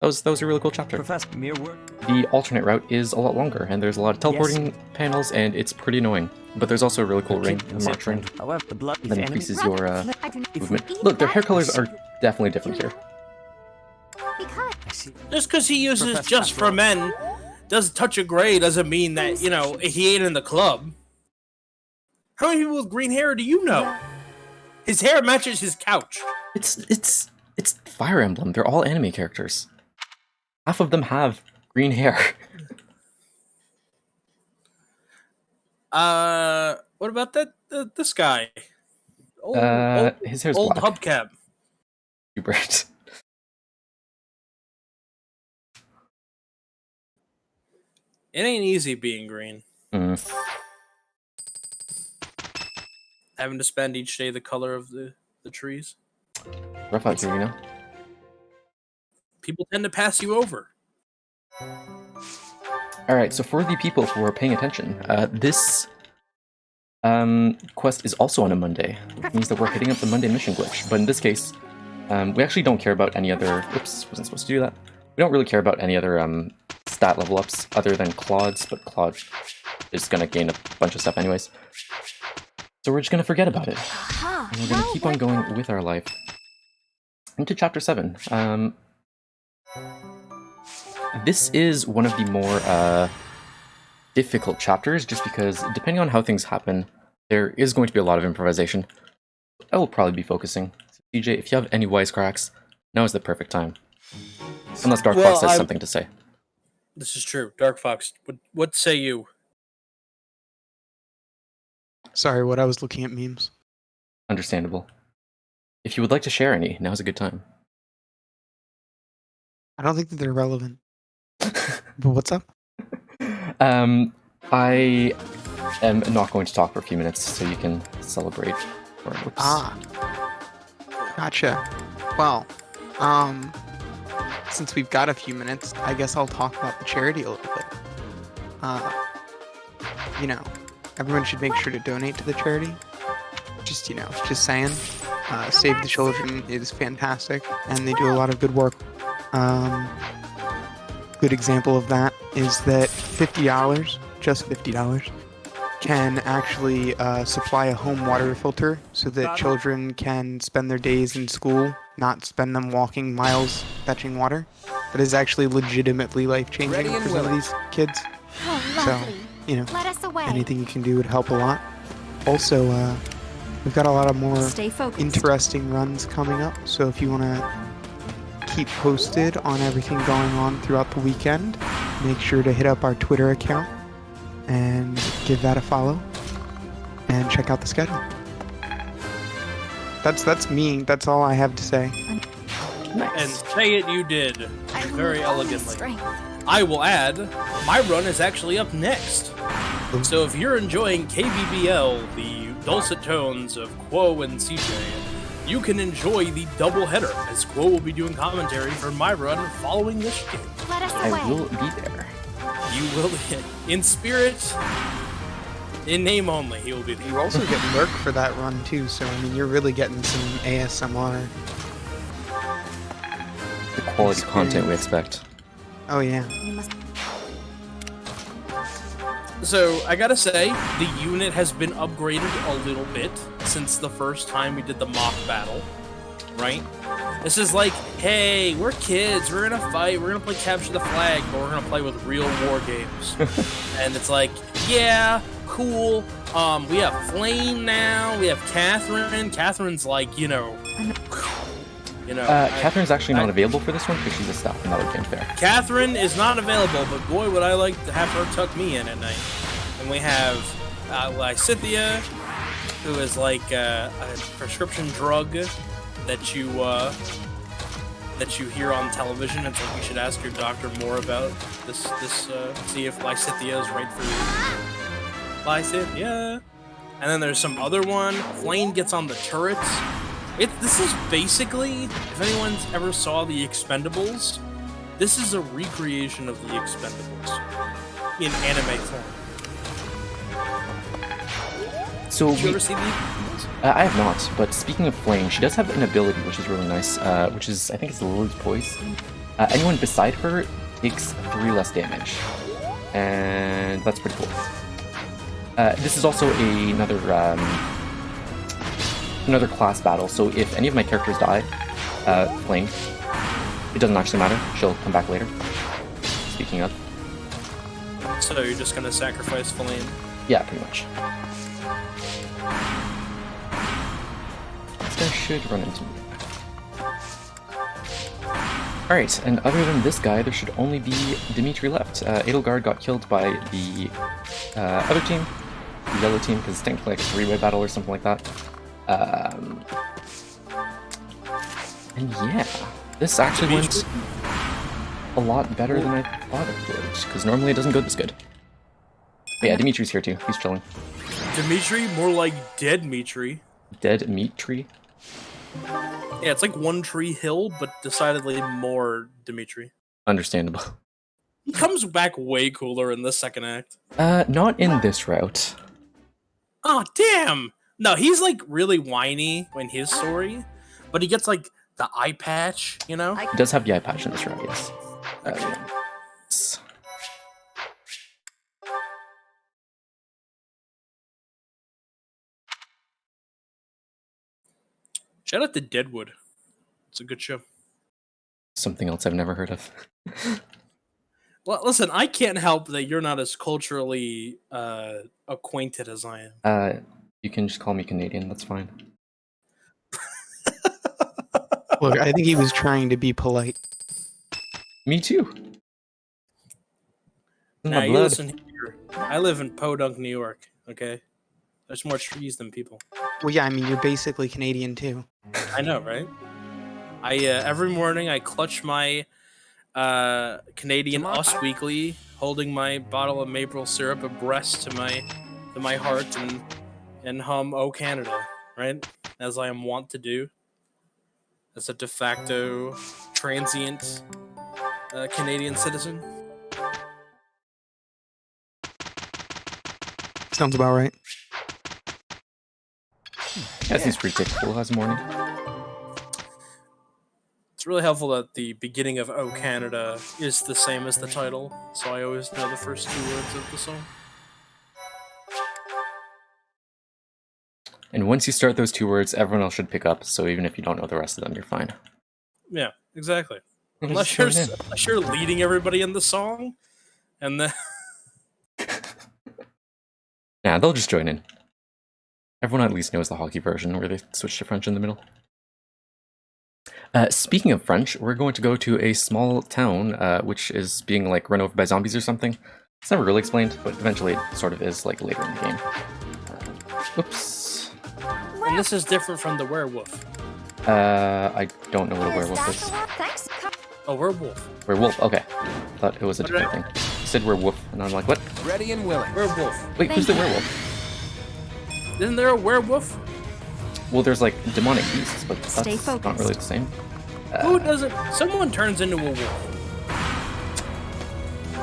Speaker 2: that was a really cool chapter.
Speaker 7: Professor, mere work.
Speaker 2: The alternate route is a lot longer, and there's a lot of teleporting panels, and it's pretty annoying. But there's also a really cool ring, the march ring,
Speaker 7: However, the blood
Speaker 2: that increases your
Speaker 6: I do not
Speaker 2: movement. Look, their hair colors are definitely different here.
Speaker 6: because
Speaker 3: Just because he uses
Speaker 7: Professor
Speaker 3: just for men does touch of gray doesn't mean that, you know, he ain't in the club. How many people with green hair do you know? His hair matches his couch.
Speaker 2: It's Fire Emblem. They're all anime characters. Half of them have green hair.
Speaker 3: What about this guy? Old,
Speaker 2: His hair's
Speaker 3: old
Speaker 2: black.
Speaker 3: hubcap.
Speaker 2: Hubert.
Speaker 3: It ain't easy being green.
Speaker 2: Mm.
Speaker 3: Having to spend each day the color of the trees.
Speaker 2: Rough out here, you know?
Speaker 3: People tend to pass you over.
Speaker 2: Alright, so for the people who are paying attention, this quest is also on a Monday. It means that we're hitting up the Monday mission glitch, but in this case, we actually don't care about any other... Oops, wasn't supposed to do that. We don't really care about any other stat level ups other than Claude's, but Claude is going to gain a bunch of stuff anyways. So we're just going to forget about it.
Speaker 6: aha.
Speaker 2: And we're going to keep on going with our life. Into Chapter 7. This is one of the more difficult chapters, just because depending on how things happen, there is going to be a lot of improvisation. I will probably be focusing. So, CJ, if you have any wisecracks, now is the perfect time. Unless Dark Fox has something to say.
Speaker 3: This is true. Dark Fox, what say you?
Speaker 4: Sorry, what I was looking at memes.
Speaker 2: Understandable. If you would like to share any, now's a good time.
Speaker 4: I don't think that they're relevant. But what's up?
Speaker 2: I am not going to talk for a few minutes, so you can celebrate Or, whoops.
Speaker 4: Ah. Gotcha. Well, since we've got a few minutes, I guess I'll talk about the charity a little bit. You know, everyone should make sure to donate to the charity. Just saying. Save the Children is fantastic, and they do a lot of good work. Good example of that is that $50, just $50, can actually supply a home water filter so that children can spend their days in school, not spend them walking miles fetching water. That is actually legitimately life-changing
Speaker 7: Ready and
Speaker 4: for some of
Speaker 7: willing.
Speaker 4: these kids.
Speaker 6: Oh,
Speaker 4: So,
Speaker 6: lovely. Let us away.
Speaker 4: anything you can do would help a lot. Also, we've got a lot of more
Speaker 9: Stay focused.
Speaker 4: interesting runs coming up, so if you want to keep posted on everything going on throughout the weekend, make sure to hit up our Twitter account and give that a follow and check out the schedule. That's me. That's all I have to say.
Speaker 3: And say it you did.
Speaker 6: I
Speaker 3: Very
Speaker 6: need all the
Speaker 3: elegantly.
Speaker 6: strength.
Speaker 3: I will add, my run is actually up next. So if you're enjoying KBBL, the dulcet tones of Quo and CJ, you can enjoy the double header, as Quo will be doing commentary for my run following this game.
Speaker 6: Let us
Speaker 2: I
Speaker 6: away.
Speaker 2: will be there.
Speaker 3: You will, in spirit, in name only, he will be there.
Speaker 4: You also get Lurk for that run too, so I mean you're really getting some ASMR.
Speaker 2: The quality content we expect.
Speaker 4: Oh yeah.
Speaker 6: We must.
Speaker 3: So, I gotta say, the unit has been upgraded a little bit since the first time we did the mock battle, right? This is like, hey, we're kids, we're gonna fight, we're gonna play capture the flag, but we're gonna play with real war games. And it's like, yeah, cool. We have Flame now, we have Catherine. Catherine's like,
Speaker 2: Catherine's actually not available for this one because she's a staff in that game fair.
Speaker 3: Catherine is not available, but boy, would I like to have her tuck me in at night. And we have Lysithia, who is like a prescription drug that you hear on television. It's like you should ask your doctor more about this. See if Lysithia is right for you. Lysithia. And then there's some other one. Flame gets on the turrets. This is basically, if anyone's ever saw the Expendables, this is a recreation of the Expendables in anime form.
Speaker 2: So
Speaker 3: Did you ever see the Expendables?
Speaker 2: I have not, but speaking of Flame, she does have an ability which is really nice, which is, I think it's Lily's Poise. Anyone beside her takes 3 less damage, and that's pretty cool. This is also another class battle, so if any of my characters die, Flame, it doesn't actually matter, she'll come back later. Speaking of.
Speaker 3: So you're just gonna sacrifice Flame?
Speaker 2: Yeah, pretty much. This guy should run into me. Alright, and other than this guy, there should only be Dimitri left. Edelgard got killed by the other team, the yellow team, because it's technically like a 3-way battle or something like that. And yeah, this actually went a lot better than I thought it would, because normally it doesn't go this good. But yeah, Dimitri's here too, he's chilling.
Speaker 3: Dimitri? More like Dead Mitri.
Speaker 2: Dead meat tree?
Speaker 3: Yeah, it's like One Tree Hill, but decidedly more Dimitri.
Speaker 2: Understandable.
Speaker 3: He comes back way cooler in the second act.
Speaker 2: Not in this route.
Speaker 3: Oh, damn! No, he's like really whiny in his story, but he gets like the eye patch,
Speaker 2: He does have the eye patch in this route, yes.
Speaker 3: Shout out to Deadwood. It's a good show.
Speaker 2: Something else I've never heard of.
Speaker 3: Well, listen, I can't help that you're not as culturally acquainted as I am.
Speaker 2: You can just call me Canadian, that's fine.
Speaker 4: Look, I think he was trying to be polite.
Speaker 2: Me too. In
Speaker 3: Now
Speaker 2: my
Speaker 3: you
Speaker 2: blood.
Speaker 3: listen here. I live in Podunk, New York. Okay, there's more trees than people.
Speaker 4: Well, yeah, I mean you're basically Canadian too.
Speaker 3: I know, right? I every morning I clutch my Canadian Us Weekly, holding my bottle of maple syrup abreast to my heart and hum "Oh Canada," right? As I am wont to do, as a de facto transient Canadian citizen.
Speaker 4: Sounds about right.
Speaker 2: That seems pretty typical as a morning.
Speaker 3: It's really helpful that the beginning of "Oh Canada" is the same as the title, so I always know the first 2 words of the song.
Speaker 2: And once you start those 2 words, everyone else should pick up. So even if you don't know the rest of them, you're fine.
Speaker 3: Yeah, exactly.
Speaker 2: Just
Speaker 3: Unless you're leading everybody in the song, and then
Speaker 2: Yeah, they'll just join in. Everyone at least knows the hockey version where they switch to French in the middle. Speaking of French, we're going to go to a small town, which is being like run over by zombies or something. It's never really explained, but eventually it sort of is like later in the game. Oops.
Speaker 3: and this is different from the werewolf.
Speaker 2: I don't know what a werewolf
Speaker 6: that
Speaker 2: is.
Speaker 6: the one? Thanks.
Speaker 3: A werewolf.
Speaker 2: Werewolf, okay. Thought it was a different thing. You said werewolf, and I'm like, what?
Speaker 7: Ready and willing.
Speaker 3: Werewolf.
Speaker 2: Wait, who's the werewolf?
Speaker 3: Isn't there a werewolf?
Speaker 2: Well, there's like demonic beasts, but
Speaker 9: Stay
Speaker 2: that's not
Speaker 9: focused.
Speaker 2: really the same.
Speaker 3: Who doesn't? Someone turns into a wolf.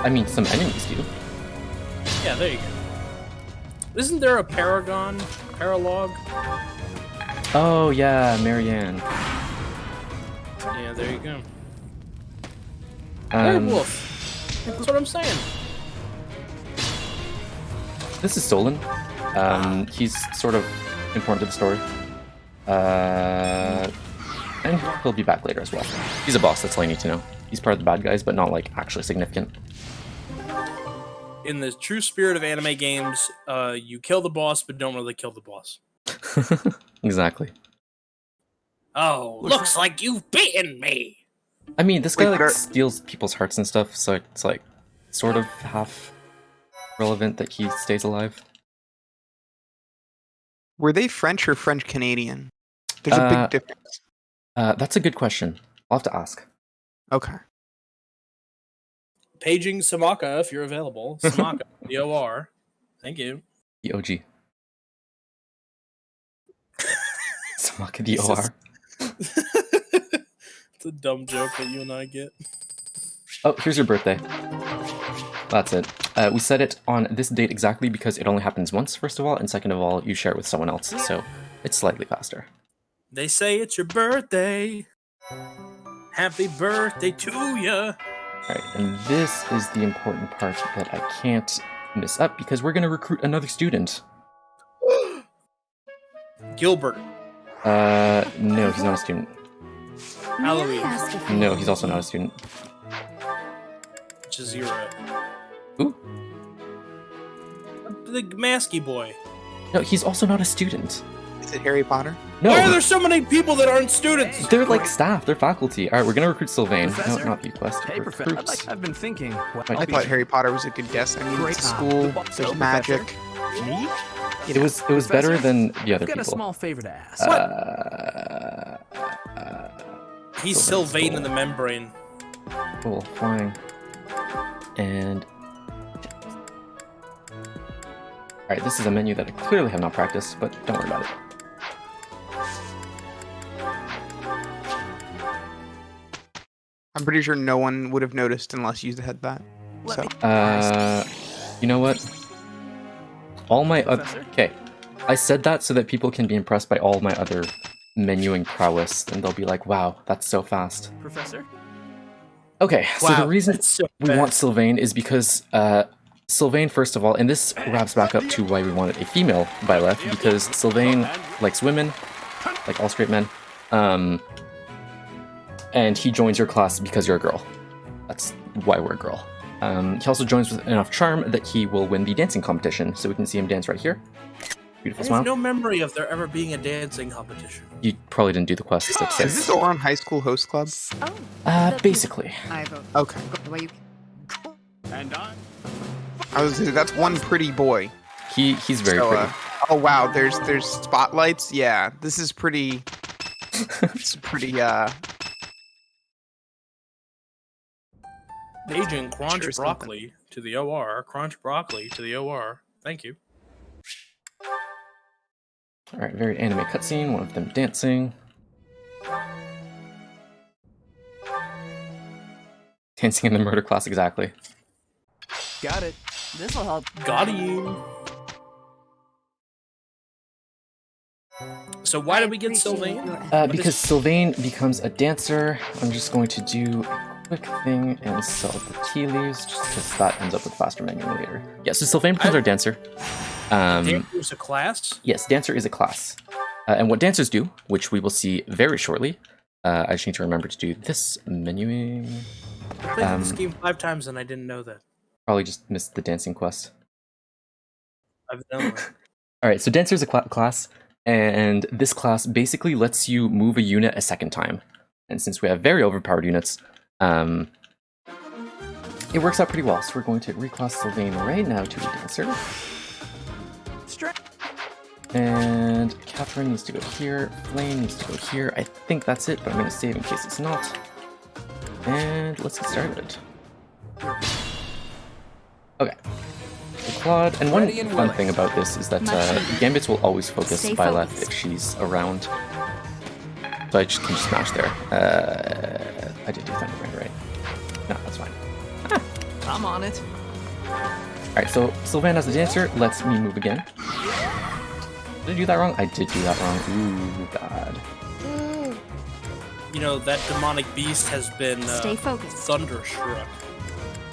Speaker 2: I mean, some enemies do.
Speaker 3: Yeah, there you go. Isn't there a paragon? Paralog?
Speaker 2: Oh yeah, Marianne.
Speaker 3: Yeah, there you go.
Speaker 2: Um,
Speaker 3: Werewolf. That's what I'm saying.
Speaker 2: This is Solon. He's sort of important to the story. And he'll be back later as well. He's a boss, that's all you need to know. He's part of the bad guys, but not like actually significant.
Speaker 3: In the true spirit of anime games, you kill the boss, but don't really kill the boss.
Speaker 2: Exactly.
Speaker 3: Oh, looks like you've beaten me.
Speaker 2: I mean, this guy
Speaker 4: Wait,
Speaker 2: like steals people's hearts and stuff, so it's like sort of half relevant that he stays alive.
Speaker 4: Were they French or French Canadian? There's a big difference.
Speaker 2: That's a good question. I'll have to ask.
Speaker 4: Okay.
Speaker 3: Paging Samaka if you're available. Samaka, the OR. Thank you.
Speaker 2: The OG. Samaka the OR.
Speaker 3: It's a dumb joke that you and I get.
Speaker 2: Oh, here's your birthday. That's it. We set it on this date exactly because it only happens once, first of all, and second of all, you share it with someone else, so it's slightly faster.
Speaker 3: They say it's your birthday. Happy birthday to ya.
Speaker 2: Alright, and this is the important part that I can't miss up because we're going to recruit another student.
Speaker 3: Gilbert.
Speaker 2: No, he's not a student.
Speaker 9: May I
Speaker 3: Eloise.
Speaker 9: ask if you-
Speaker 2: No, he's also not a student.
Speaker 3: Jazira.
Speaker 2: Who?
Speaker 3: The masky boy.
Speaker 2: No, he's also not a student.
Speaker 4: Is it Harry Potter?
Speaker 2: No,
Speaker 3: Why are there so many people that aren't students?
Speaker 2: they're like staff, they're faculty. Alright, we're going to recruit Sylvain. No,
Speaker 7: Professor?
Speaker 2: not you, Quest.
Speaker 7: Hey, Professor.
Speaker 2: Recruits.
Speaker 7: I've been thinking. Well,
Speaker 2: I
Speaker 4: I thought Harry Potter was a good guess. I mean,
Speaker 7: Great.
Speaker 4: it's a school,
Speaker 7: So,
Speaker 4: there's magic.
Speaker 7: Me?
Speaker 2: It was better than the other
Speaker 7: I've got a
Speaker 2: people.
Speaker 7: small favor to ask.
Speaker 3: He's
Speaker 2: Sylvain's
Speaker 3: Sylvain
Speaker 2: cool.
Speaker 3: in the membrane.
Speaker 2: Cool, flying. And... Alright, this is a menu that I clearly have not practiced, but don't worry about it.
Speaker 4: I'm pretty sure no one would have noticed unless you had that.
Speaker 7: Let
Speaker 4: So,
Speaker 7: me-
Speaker 2: You know what? All my other...
Speaker 7: Professor?
Speaker 2: Okay, I said that so that people can be impressed by all my other menuing prowess, and they'll be like, wow, that's so fast.
Speaker 7: Professor?
Speaker 2: Okay, so the reason
Speaker 3: that's so
Speaker 2: we
Speaker 3: bad.
Speaker 2: want Sylvain is because Sylvain, first of all, and this wraps back up to why we wanted a female Byleth, because Sylvain likes women, like all straight men, and he joins your class because you're a girl. That's why we're a girl. He also joins with enough charm that he will win the dancing competition, so we can see him dance right here. Beautiful
Speaker 3: I
Speaker 2: smile.
Speaker 3: have no memory of there ever being a dancing competition.
Speaker 2: You probably didn't do the quest at
Speaker 4: is this
Speaker 2: 6.
Speaker 4: the Oran High School Host Club?
Speaker 9: Oh,
Speaker 2: Basically.
Speaker 9: I vote.
Speaker 4: Okay.
Speaker 9: The way you
Speaker 4: I was that's one pretty boy.
Speaker 2: He's very
Speaker 4: So,
Speaker 2: pretty.
Speaker 4: oh wow, there's spotlights. Yeah, this is pretty. It's pretty.
Speaker 3: Agent Crunch
Speaker 4: Sure something.
Speaker 3: Broccoli to the OR. Crunch Broccoli to the OR. Thank you.
Speaker 2: Alright, very anime cutscene, one of them dancing. Dancing in the murder class, exactly.
Speaker 7: Got it.
Speaker 9: This'll help.
Speaker 3: Got you. So why did we get Sylvain?
Speaker 2: Because Sylvain becomes a dancer, I'm just going to do a quick thing and sell the tea leaves, just because that ends up with faster menu later. Yeah, so Sylvain becomes our dancer.
Speaker 3: Dancer's a class?
Speaker 2: Yes, dancer is a class. And what dancers do, which we will see very shortly, I just need to remember to do this menuing.
Speaker 3: I played this game 5 times and I didn't know that.
Speaker 2: Probably just missed the dancing quest.
Speaker 3: Evidently.
Speaker 2: Alright, so dancer is a class, and this class basically lets you move a unit a second time. And since we have very overpowered units, it works out pretty well. So we're going to reclass Sylvain right now to a dancer. And Catherine needs to go here, Flame needs to go here. I think that's it, but I'm going to save in case it's not. And let's get started. Okay. So Claude, and one fun thing about this is that Gambits will always focus Byleth if she's around. So I just can just smash there. I did do Thunderbrand, right? No, that's fine.
Speaker 7: I'm on it.
Speaker 2: Alright, so Sylvain as the dancer lets me move again. Did I do that wrong? I did do that wrong. Ooh, God.
Speaker 3: You know, that demonic beast has been
Speaker 9: Stay focused.
Speaker 3: thunderstruck.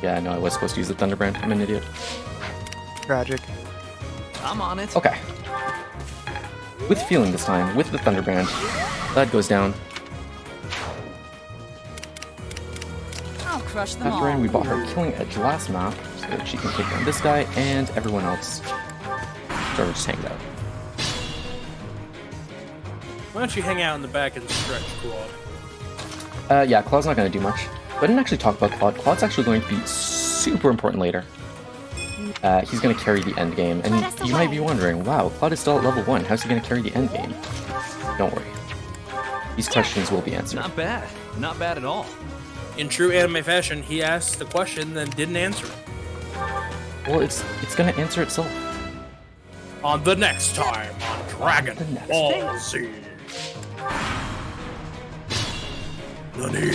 Speaker 2: Yeah, no, I was supposed to use the Thunderbrand. I'm an idiot.
Speaker 4: Tragic.
Speaker 7: I'm on it.
Speaker 2: Okay. With feeling this time, with the Thunderbrand. That goes down.
Speaker 9: I'll crush them all.
Speaker 2: Catherine, we bought her Killing Edge last map, so that she can take down this guy and everyone else. So we're just hanging out.
Speaker 3: Why don't you hang out in the back and stretch, Claude?
Speaker 2: Yeah, Claude's not going to do much. But I didn't actually talk about Claude. Claude's actually going to be super important later. He's going to carry the end game. And you might be wondering, wow, Claude is still at level 1. How's he going to carry the end game? Don't worry. These questions will be answered.
Speaker 7: Not bad. Not bad at all.
Speaker 3: In true anime fashion, he asked the question, then didn't answer it.
Speaker 2: Well, it's going to answer itself.
Speaker 3: On the next time on Dragon Ball Z. Nani?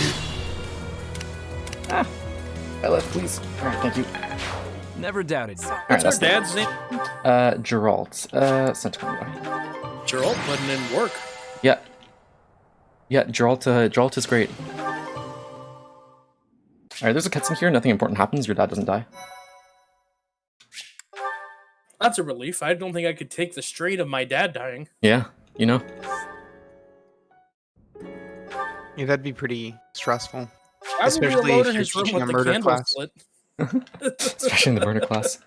Speaker 2: Byleth, please. Alright, thank you.
Speaker 7: Never doubted you.
Speaker 2: Alright,
Speaker 3: What's our
Speaker 2: that's
Speaker 3: dad's name?
Speaker 2: Geralt. Sentinel.
Speaker 3: Gerald putting in work.
Speaker 2: Yeah. Yeah, Geralt is great. Alright, there's a cutscene here. Nothing important happens. Your dad doesn't die.
Speaker 3: That's a relief. I don't think I could take the strain of my dad dying.
Speaker 2: Yeah, you know?
Speaker 4: Yeah, that'd be pretty stressful.
Speaker 3: Why would we
Speaker 4: Especially
Speaker 3: alone
Speaker 4: if
Speaker 3: in
Speaker 4: you're
Speaker 3: his room
Speaker 4: teaching
Speaker 3: with
Speaker 4: a
Speaker 3: the
Speaker 4: murder
Speaker 3: candles
Speaker 4: class.
Speaker 3: lit?
Speaker 2: Especially in the murder class.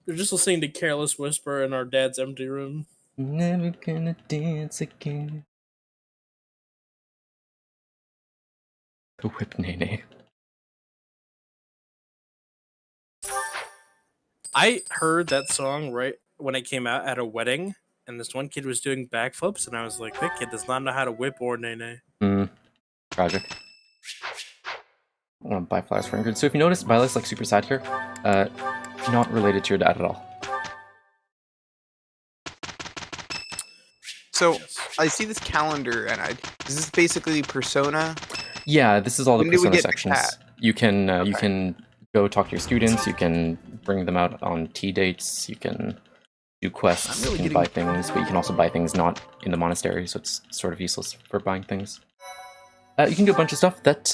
Speaker 3: They're just listening to Careless Whisper in our dad's empty room.
Speaker 2: Never gonna dance again. The whip nene.
Speaker 3: I heard that song right when it came out at a wedding, and this one kid was doing backflips, and I was like, that kid does not know how to whip or nene.
Speaker 2: Tragic. I want to buy flowers for Ingrid. So if you notice, Violet's like super sad here. Not related to your dad at all.
Speaker 4: So I see this calendar, and is this basically Persona?
Speaker 2: Yeah, this is all the
Speaker 4: When do we
Speaker 2: Persona
Speaker 4: get the
Speaker 2: sections.
Speaker 4: cat?
Speaker 2: You can you
Speaker 4: Okay.
Speaker 2: can go talk to your students. You can bring them out on tea dates. You can do quests.
Speaker 7: I'm really
Speaker 2: you can buy things, but you can also buy things not in the monastery, so it's sort of useless for buying things. You can do a bunch of stuff that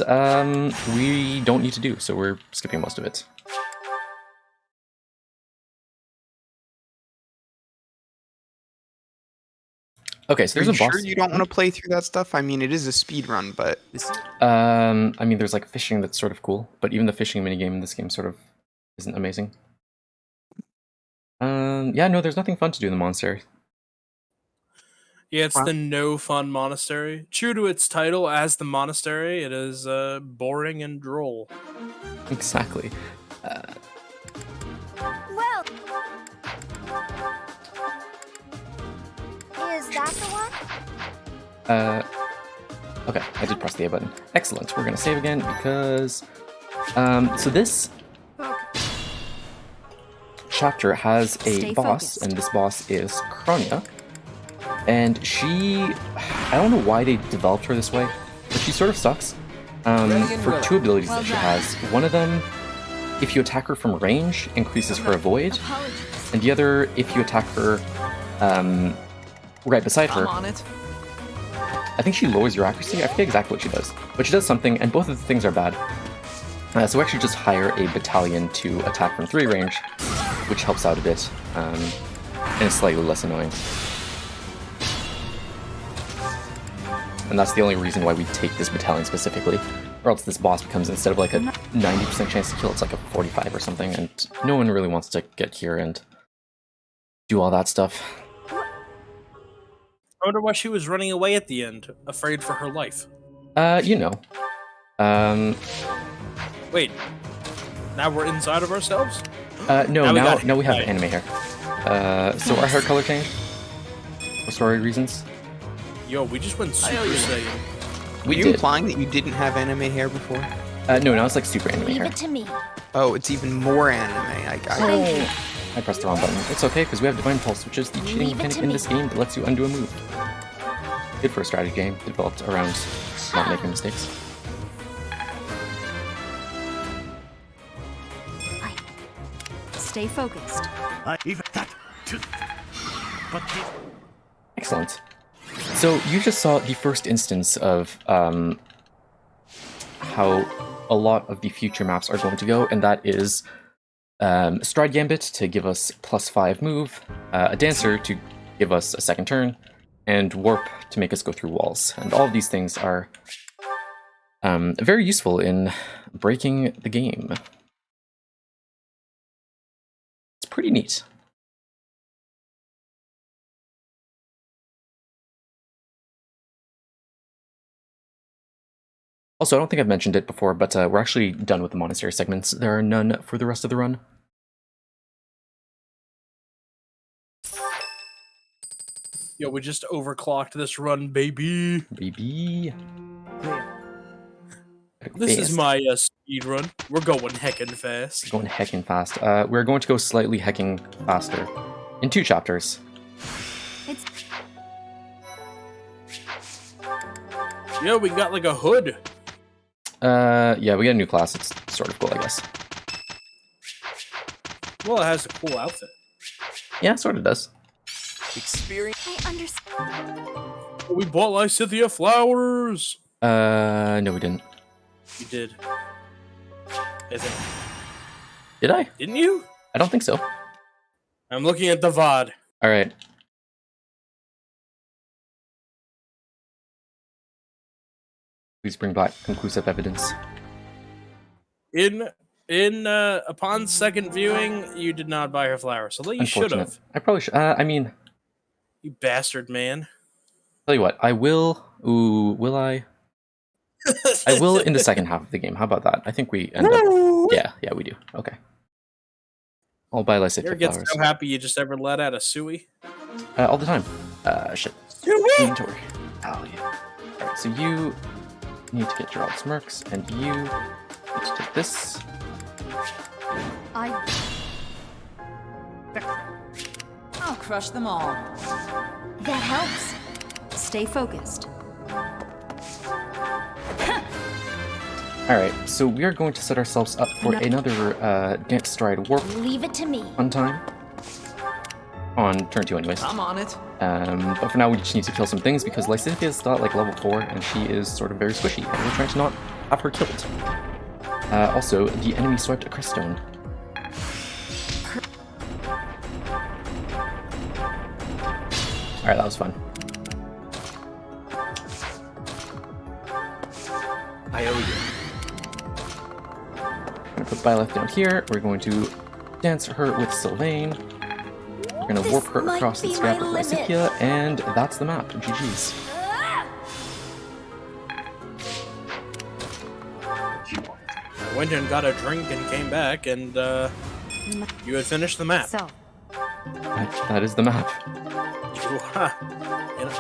Speaker 2: we don't need to do, so we're skipping most of it. Okay, so
Speaker 4: Are
Speaker 2: there's
Speaker 4: you
Speaker 2: a boss.
Speaker 4: sure you don't want to play through that stuff? I mean, it is a speed run, but
Speaker 2: I mean, there's like fishing that's sort of cool, but even the fishing minigame in this game sort of isn't amazing. Yeah, no, there's nothing fun to do in the monastery.
Speaker 3: Yeah, it's
Speaker 4: Wow.
Speaker 3: the no fun monastery. True to its title as the monastery, it is boring and droll.
Speaker 2: Exactly.
Speaker 6: Well, is that the one?
Speaker 2: Okay, I did press the A button. Excellent. We're gonna save again because, so this chapter has a
Speaker 9: Stay
Speaker 2: boss,
Speaker 9: focused.
Speaker 2: and this boss is Kronia. And she... I don't know why they developed her this way, but she sort of sucks. For two abilities that she has. One of them, if you attack her from range, increases her avoid.
Speaker 9: Apologies.
Speaker 2: And the other, if you attack her right beside her,
Speaker 7: I'm on it.
Speaker 2: I think she lowers your accuracy. I forget exactly what she does. But she does something, and both of the things are bad. So we actually just hire a battalion to attack from 3 range, which helps out a bit, and is slightly less annoying. And that's the only reason why we take this battalion specifically. Or else this boss becomes, instead of like a 90% chance to kill, it's like a 45 or something, and no one really wants to get here and do all that stuff.
Speaker 3: I wonder why she was running away at the end, afraid for her life.
Speaker 2: You know.
Speaker 3: Wait, now we're inside of ourselves?
Speaker 2: No,
Speaker 3: Now
Speaker 2: we have
Speaker 3: right.
Speaker 2: anime hair. So our hair color changed? For story reasons?
Speaker 3: Yo, we just went Super Saiyan.
Speaker 2: We
Speaker 4: Are you
Speaker 2: did.
Speaker 4: implying that you didn't have anime hair before?
Speaker 2: No, now it's like super anime
Speaker 6: Leave
Speaker 2: hair.
Speaker 6: it to me.
Speaker 4: Oh, it's even more anime.
Speaker 2: I pressed the wrong button. It's okay, because we have Divine Pulse, which is the cheating
Speaker 6: Leave it
Speaker 2: mechanic
Speaker 6: to
Speaker 2: in
Speaker 6: me.
Speaker 2: this game that lets you undo a move. Good for a strategy game, developed around not making mistakes.
Speaker 9: Stay focused.
Speaker 2: Excellent. So you just saw the first instance of how a lot of the future maps are going to go, and that is Stride Gambit to give us +5 move, a Dancer to give us a second turn, and Warp to make us go through walls. And all of these things are very useful in breaking the game. It's pretty neat. Also, I don't think I've mentioned it before, but we're actually done with the monastery segments. There are none for the rest of the run.
Speaker 3: Yo, we just overclocked this run, baby.
Speaker 2: Baby.
Speaker 3: This is my speed run. We're going heckin' fast.
Speaker 2: Going heckin' fast. We're going to go slightly hecking faster in 2 chapters.
Speaker 9: It's
Speaker 3: Yo, we got like a hood.
Speaker 2: Yeah, we get a new class. It's sort of cool, I guess.
Speaker 3: Well, it has a cool outfit.
Speaker 2: Yeah, sort of does.
Speaker 7: Experience.
Speaker 6: I understand.
Speaker 3: We bought Lysithia flowers.
Speaker 2: No, we didn't.
Speaker 3: You did. I think.
Speaker 2: Did I?
Speaker 3: Didn't you?
Speaker 2: I don't think so.
Speaker 3: I'm looking at the VOD.
Speaker 2: All right. Please bring back conclusive evidence.
Speaker 3: Upon second viewing, you did not buy her flowers. So you should
Speaker 2: Unfortunate.
Speaker 3: have.
Speaker 2: I probably should. I mean,
Speaker 3: You bastard man.
Speaker 2: tell you what. I will. Ooh, will I? I will in the second half of the game. How about that? I think we end up. Yeah, we do. Okay. I'll buy
Speaker 3: You
Speaker 2: Lysithia
Speaker 3: ever get
Speaker 2: flowers.
Speaker 3: so happy you just ever let out a suey?
Speaker 2: All the time. Shit.
Speaker 3: Suey!
Speaker 2: Inventory. Oh, yeah. Alright, so you need to get Gerald Smirks, and you need to take this.
Speaker 9: I'll crush them all.
Speaker 6: That helps.
Speaker 9: Stay focused.
Speaker 2: Alright, so we are going to set ourselves up for another Dance Stride Warp
Speaker 6: Leave it to me.
Speaker 2: fun time. On turn 2 anyways.
Speaker 7: I'm on it.
Speaker 2: But for now we just need to kill some things because Lysithia is still at like level 4 and she is sort of very squishy and we're trying to not have her killed. Also, the enemy swiped a Creststone. Alright, that was fun.
Speaker 1: I owe you.
Speaker 2: I'm gonna put Byleth down here. We're going to dance her with Sylvain. We're gonna warp her
Speaker 6: might
Speaker 2: across
Speaker 6: be
Speaker 2: this gap
Speaker 6: my
Speaker 2: with
Speaker 6: limit.
Speaker 2: Lysithia, and that's the map. GG's.
Speaker 3: I went and got a drink and came back, and you had finished the map.
Speaker 9: So,
Speaker 2: That is the map.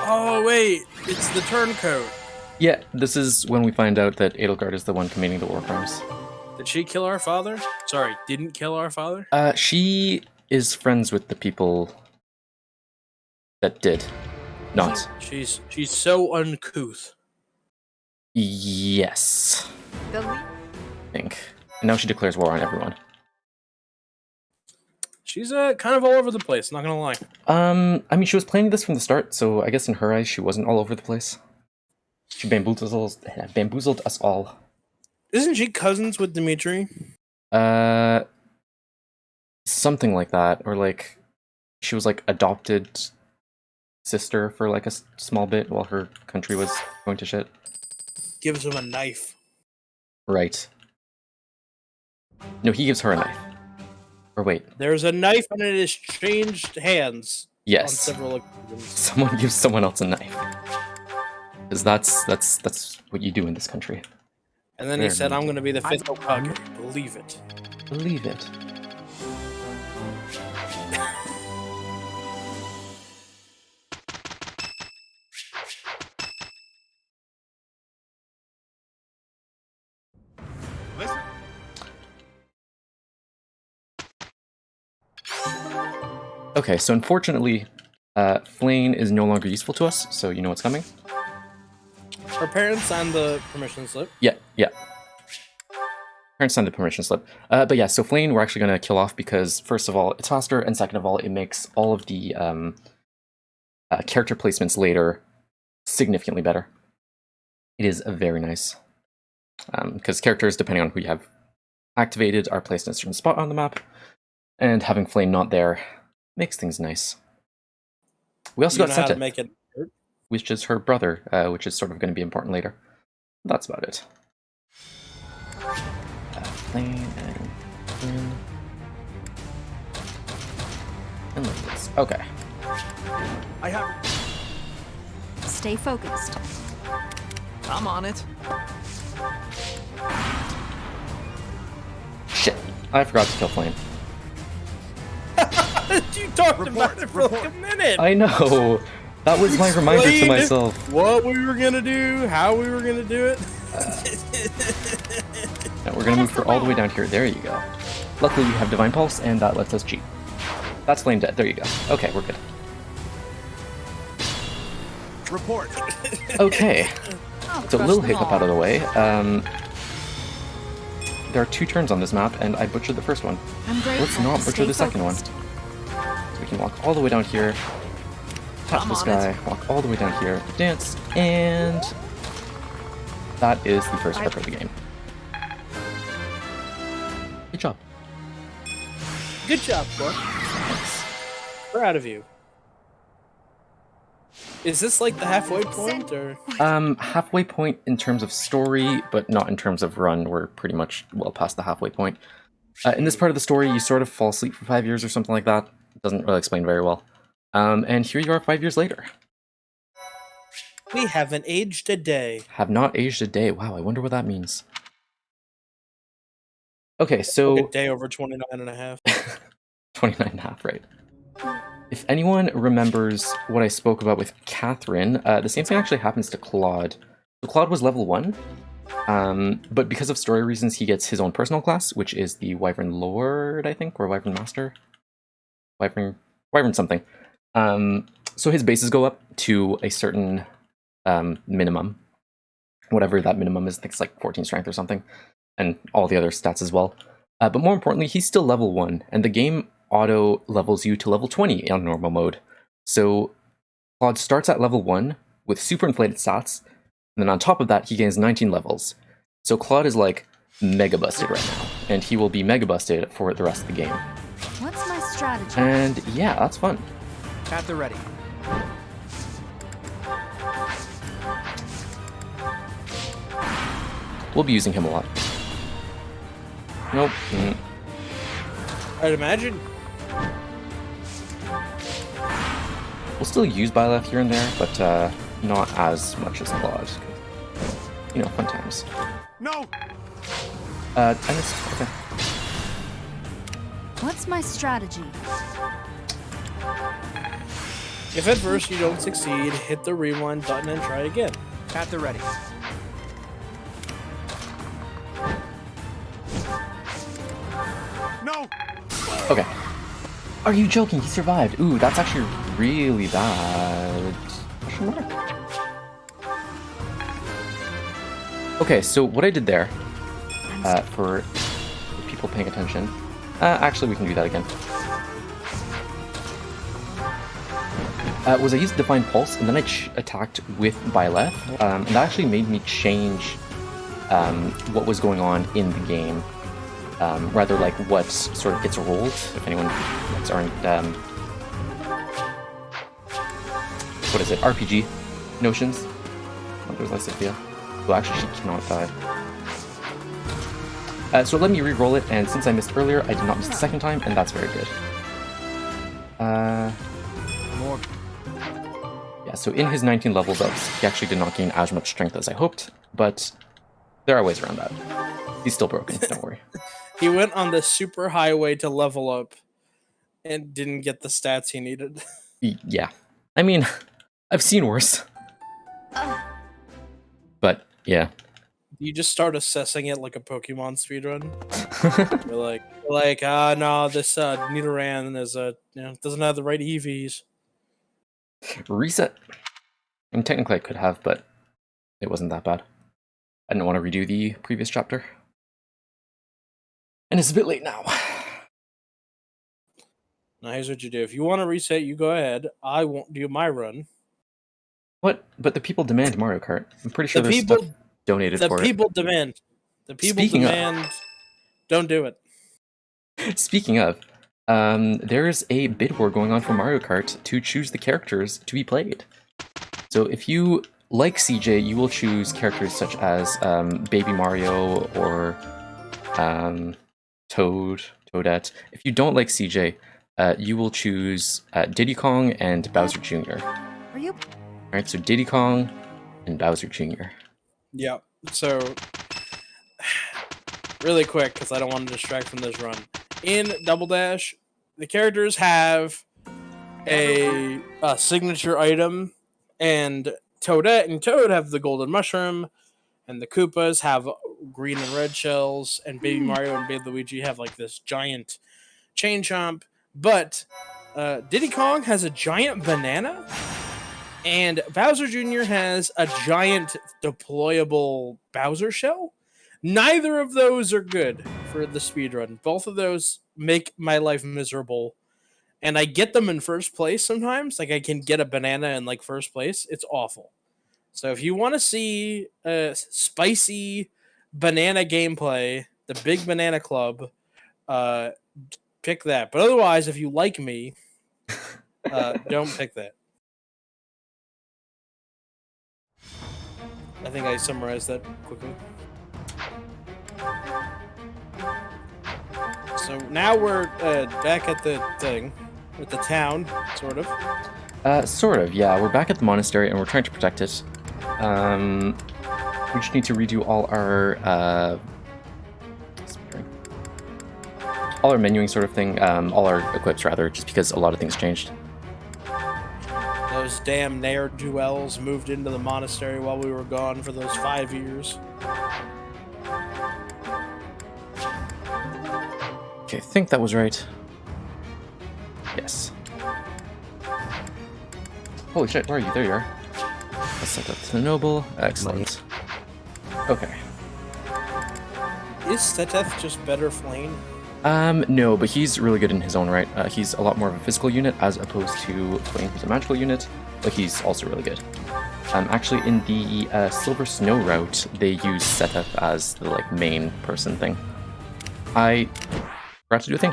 Speaker 3: Oh wait, it's the turncoat.
Speaker 2: Yeah, this is when we find out that Edelgard is the one committing the war crimes.
Speaker 3: Did she kill our father? Sorry, didn't kill our father?
Speaker 2: She is friends with the people that did not.
Speaker 3: She's so uncouth.
Speaker 2: Yes, I think. And now she declares war on everyone.
Speaker 3: She's kind of all over the place. Not gonna lie.
Speaker 2: I mean, she was planning this from the start, so I guess in her eyes, she wasn't all over the place. She bamboozled us all.
Speaker 3: Isn't she cousins with Dimitri?
Speaker 2: Something like that, or like she was like adopted sister for like a small bit while her country was going to shit.
Speaker 3: Gives him a knife.
Speaker 2: Right. No, he gives her a knife. Or wait,
Speaker 3: There's a knife and it is changed hands on
Speaker 2: yes.
Speaker 3: several occasions.
Speaker 2: Someone gives someone else a knife. Because that's what you do in this country.
Speaker 3: And then he said, I'm gonna be the fifth Hokage. Believe it.
Speaker 2: Believe it. Okay, so unfortunately, Flame is no longer useful to us, so you know what's coming.
Speaker 3: Her parents signed the permission slip.
Speaker 2: Yeah. Parents signed the permission slip. But yeah, so Flame we're actually going to kill off because, first of all, it's faster, and second of all, it makes all of the character placements later significantly better. It is very nice. Because characters, depending on who you have activated, are placed in a certain spot on the map, and having Flame not there makes things nice. We also got Seta,
Speaker 3: make it hurt?
Speaker 2: which is her brother, which is sort of going to be important later. That's about it. Flame and Flynn. And Lilies. Okay.
Speaker 7: I have.
Speaker 9: Stay focused.
Speaker 7: I'm on it.
Speaker 2: Shit. I forgot to kill Flame.
Speaker 3: You talked about it for like a minute.
Speaker 2: I know. That was my reminder to
Speaker 3: Explain
Speaker 2: myself.
Speaker 3: What we were gonna do, how we were gonna do it.
Speaker 2: Now we're gonna move her all the way down here. There you go. Luckily we have Divine Pulse, and that lets us cheat. That's Flame dead. There you go. Okay, we're good.
Speaker 7: Report.
Speaker 2: Okay.
Speaker 9: I'll
Speaker 2: So
Speaker 9: crush
Speaker 2: little
Speaker 9: them
Speaker 2: hiccup
Speaker 9: all.
Speaker 2: out of the way. There are 2 turns on this map, and I butchered the first one.
Speaker 9: I'm grateful.
Speaker 2: Let's not butcher
Speaker 9: Stay
Speaker 2: the second one.
Speaker 9: focused.
Speaker 2: So we can walk all the way down here, tap
Speaker 7: I'm
Speaker 2: this
Speaker 7: on
Speaker 2: guy, walk all the way down here, dance, and that is the first part of the game. Good job.
Speaker 3: Good job, Clark. Proud of you. Is this like the halfway point, or?
Speaker 2: Halfway point in terms of story, but not in terms of run. We're pretty much well past the halfway point. In this part of the story, you sort of fall asleep for 5 years or something like that. Doesn't really explain very well. And here you are 5 years later.
Speaker 3: We haven't aged a day.
Speaker 2: Have not aged a day. Wow, I wonder what that means. Okay, so...
Speaker 3: Like a day over 29 and a half.
Speaker 2: 29 and a half, right. If anyone remembers what I spoke about with Catherine, the same thing actually happens to Claude. So Claude was level 1, but because of story reasons, he gets his own personal class, which is the Wyvern Lord, I think, or Wyvern Master? Wyvern something. So his bases go up to a certain minimum. Whatever that minimum is, I think it's like 14 strength or something, and all the other stats as well. But more importantly, he's still level 1, and the game auto levels you to level 20 on normal mode. So Claude starts at level 1 with super inflated stats, and then on top of that, he gains 19 levels. So Claude is like mega busted right now, and he will be mega busted for the rest of the game.
Speaker 9: What's my strategy?
Speaker 2: And yeah, that's fun.
Speaker 7: At the ready.
Speaker 2: We'll be using him a lot. Nope.
Speaker 3: I'd imagine.
Speaker 2: We'll still use Byleth here and there, but not as much as Claude. You know, fun times.
Speaker 7: No.
Speaker 2: I missed. Okay.
Speaker 9: What's my strategy?
Speaker 3: If at first you don't succeed, hit the rewind button and try again.
Speaker 7: At the ready.
Speaker 2: Okay. Are you joking? He survived. Ooh, that's actually really bad. Question mark? Okay, so what I did there, for the people paying attention, actually we can do that again, was I used Divine Pulse, and then I attacked with Byleth, and that actually made me change what was going on in the game. Rather like what sort of gets rolled, if anyone aren't, what is it, RPG notions? There's like Sophia. Well, actually, she cannot die. So let me re-roll it, and since I missed earlier, I did not miss the second time, and that's very good. Yeah, so in his 19 levels ups, he actually did not gain as much strength as I hoped, but there are ways around that. He's still broken, don't worry.
Speaker 3: He went on the super highway to level up and didn't get the stats he needed.
Speaker 2: Yeah. I mean, I've seen worse. But, yeah.
Speaker 3: You just start assessing it like a Pokemon speedrun. You're like, no, this Nidoran is doesn't have the right EVs.
Speaker 2: Reset. And technically I could have, but it wasn't that bad. I didn't want to redo the previous chapter. And it's a bit late now.
Speaker 3: Now here's what you do. If you want to reset, you go ahead. I won't do my run.
Speaker 2: What? But the people demand Mario Kart. I'm pretty sure
Speaker 3: The
Speaker 2: there's
Speaker 3: people-
Speaker 2: stuff donated
Speaker 3: The
Speaker 2: for
Speaker 3: people demand. The people
Speaker 2: Speaking of-
Speaker 3: demand. Don't do it.
Speaker 2: it. Speaking of, there's a bid war going on for Mario Kart to choose the characters to be played. So if you like CJ, you will choose characters such as Baby Mario or Toadette. If you don't like CJ, you will choose Diddy Kong and Bowser Jr.
Speaker 9: Are you?
Speaker 2: Alright, so Diddy Kong and Bowser Jr.
Speaker 3: Yeah. So, really quick, because I don't want to distract from this run. In Double Dash, the characters have a signature item, and Toadette and Toad have the golden mushroom, and the Koopas have green and red shells, and Baby Mario and Baby Luigi have like this giant chain chomp. But Diddy Kong has a giant banana, and Bowser Jr. has a giant deployable Bowser shell. Neither of those are good for the speedrun. Both of those make my life miserable. And I get them in first place sometimes. Like I can get a banana in like first place. It's awful. So if you want to see spicy banana gameplay, the Big Banana Club, pick that. But otherwise, if you like me, don't pick that. I think I summarized that quickly. So now we're back at the thing, with the town, sort of.
Speaker 2: Sort of, yeah. We're back at the monastery and we're trying to protect it. We just need to redo all our menuing sort of thing, all our equips rather, just because a lot of things changed.
Speaker 3: Those damn ne'er-do-wells moved into the monastery while we were gone for those 5 years.
Speaker 2: Okay, I think that was right. Yes. Holy shit, where are you? There you are. Let's set up to the noble. Excellent. Okay.
Speaker 3: Is Seteth just better Flame?
Speaker 2: No, but he's really good in his own right. He's a lot more of a physical unit as opposed to Flame, who's a magical unit, but he's also really good. Actually, in the Silver Snow route, they use Seteth as the like main person thing. I forgot to do a thing,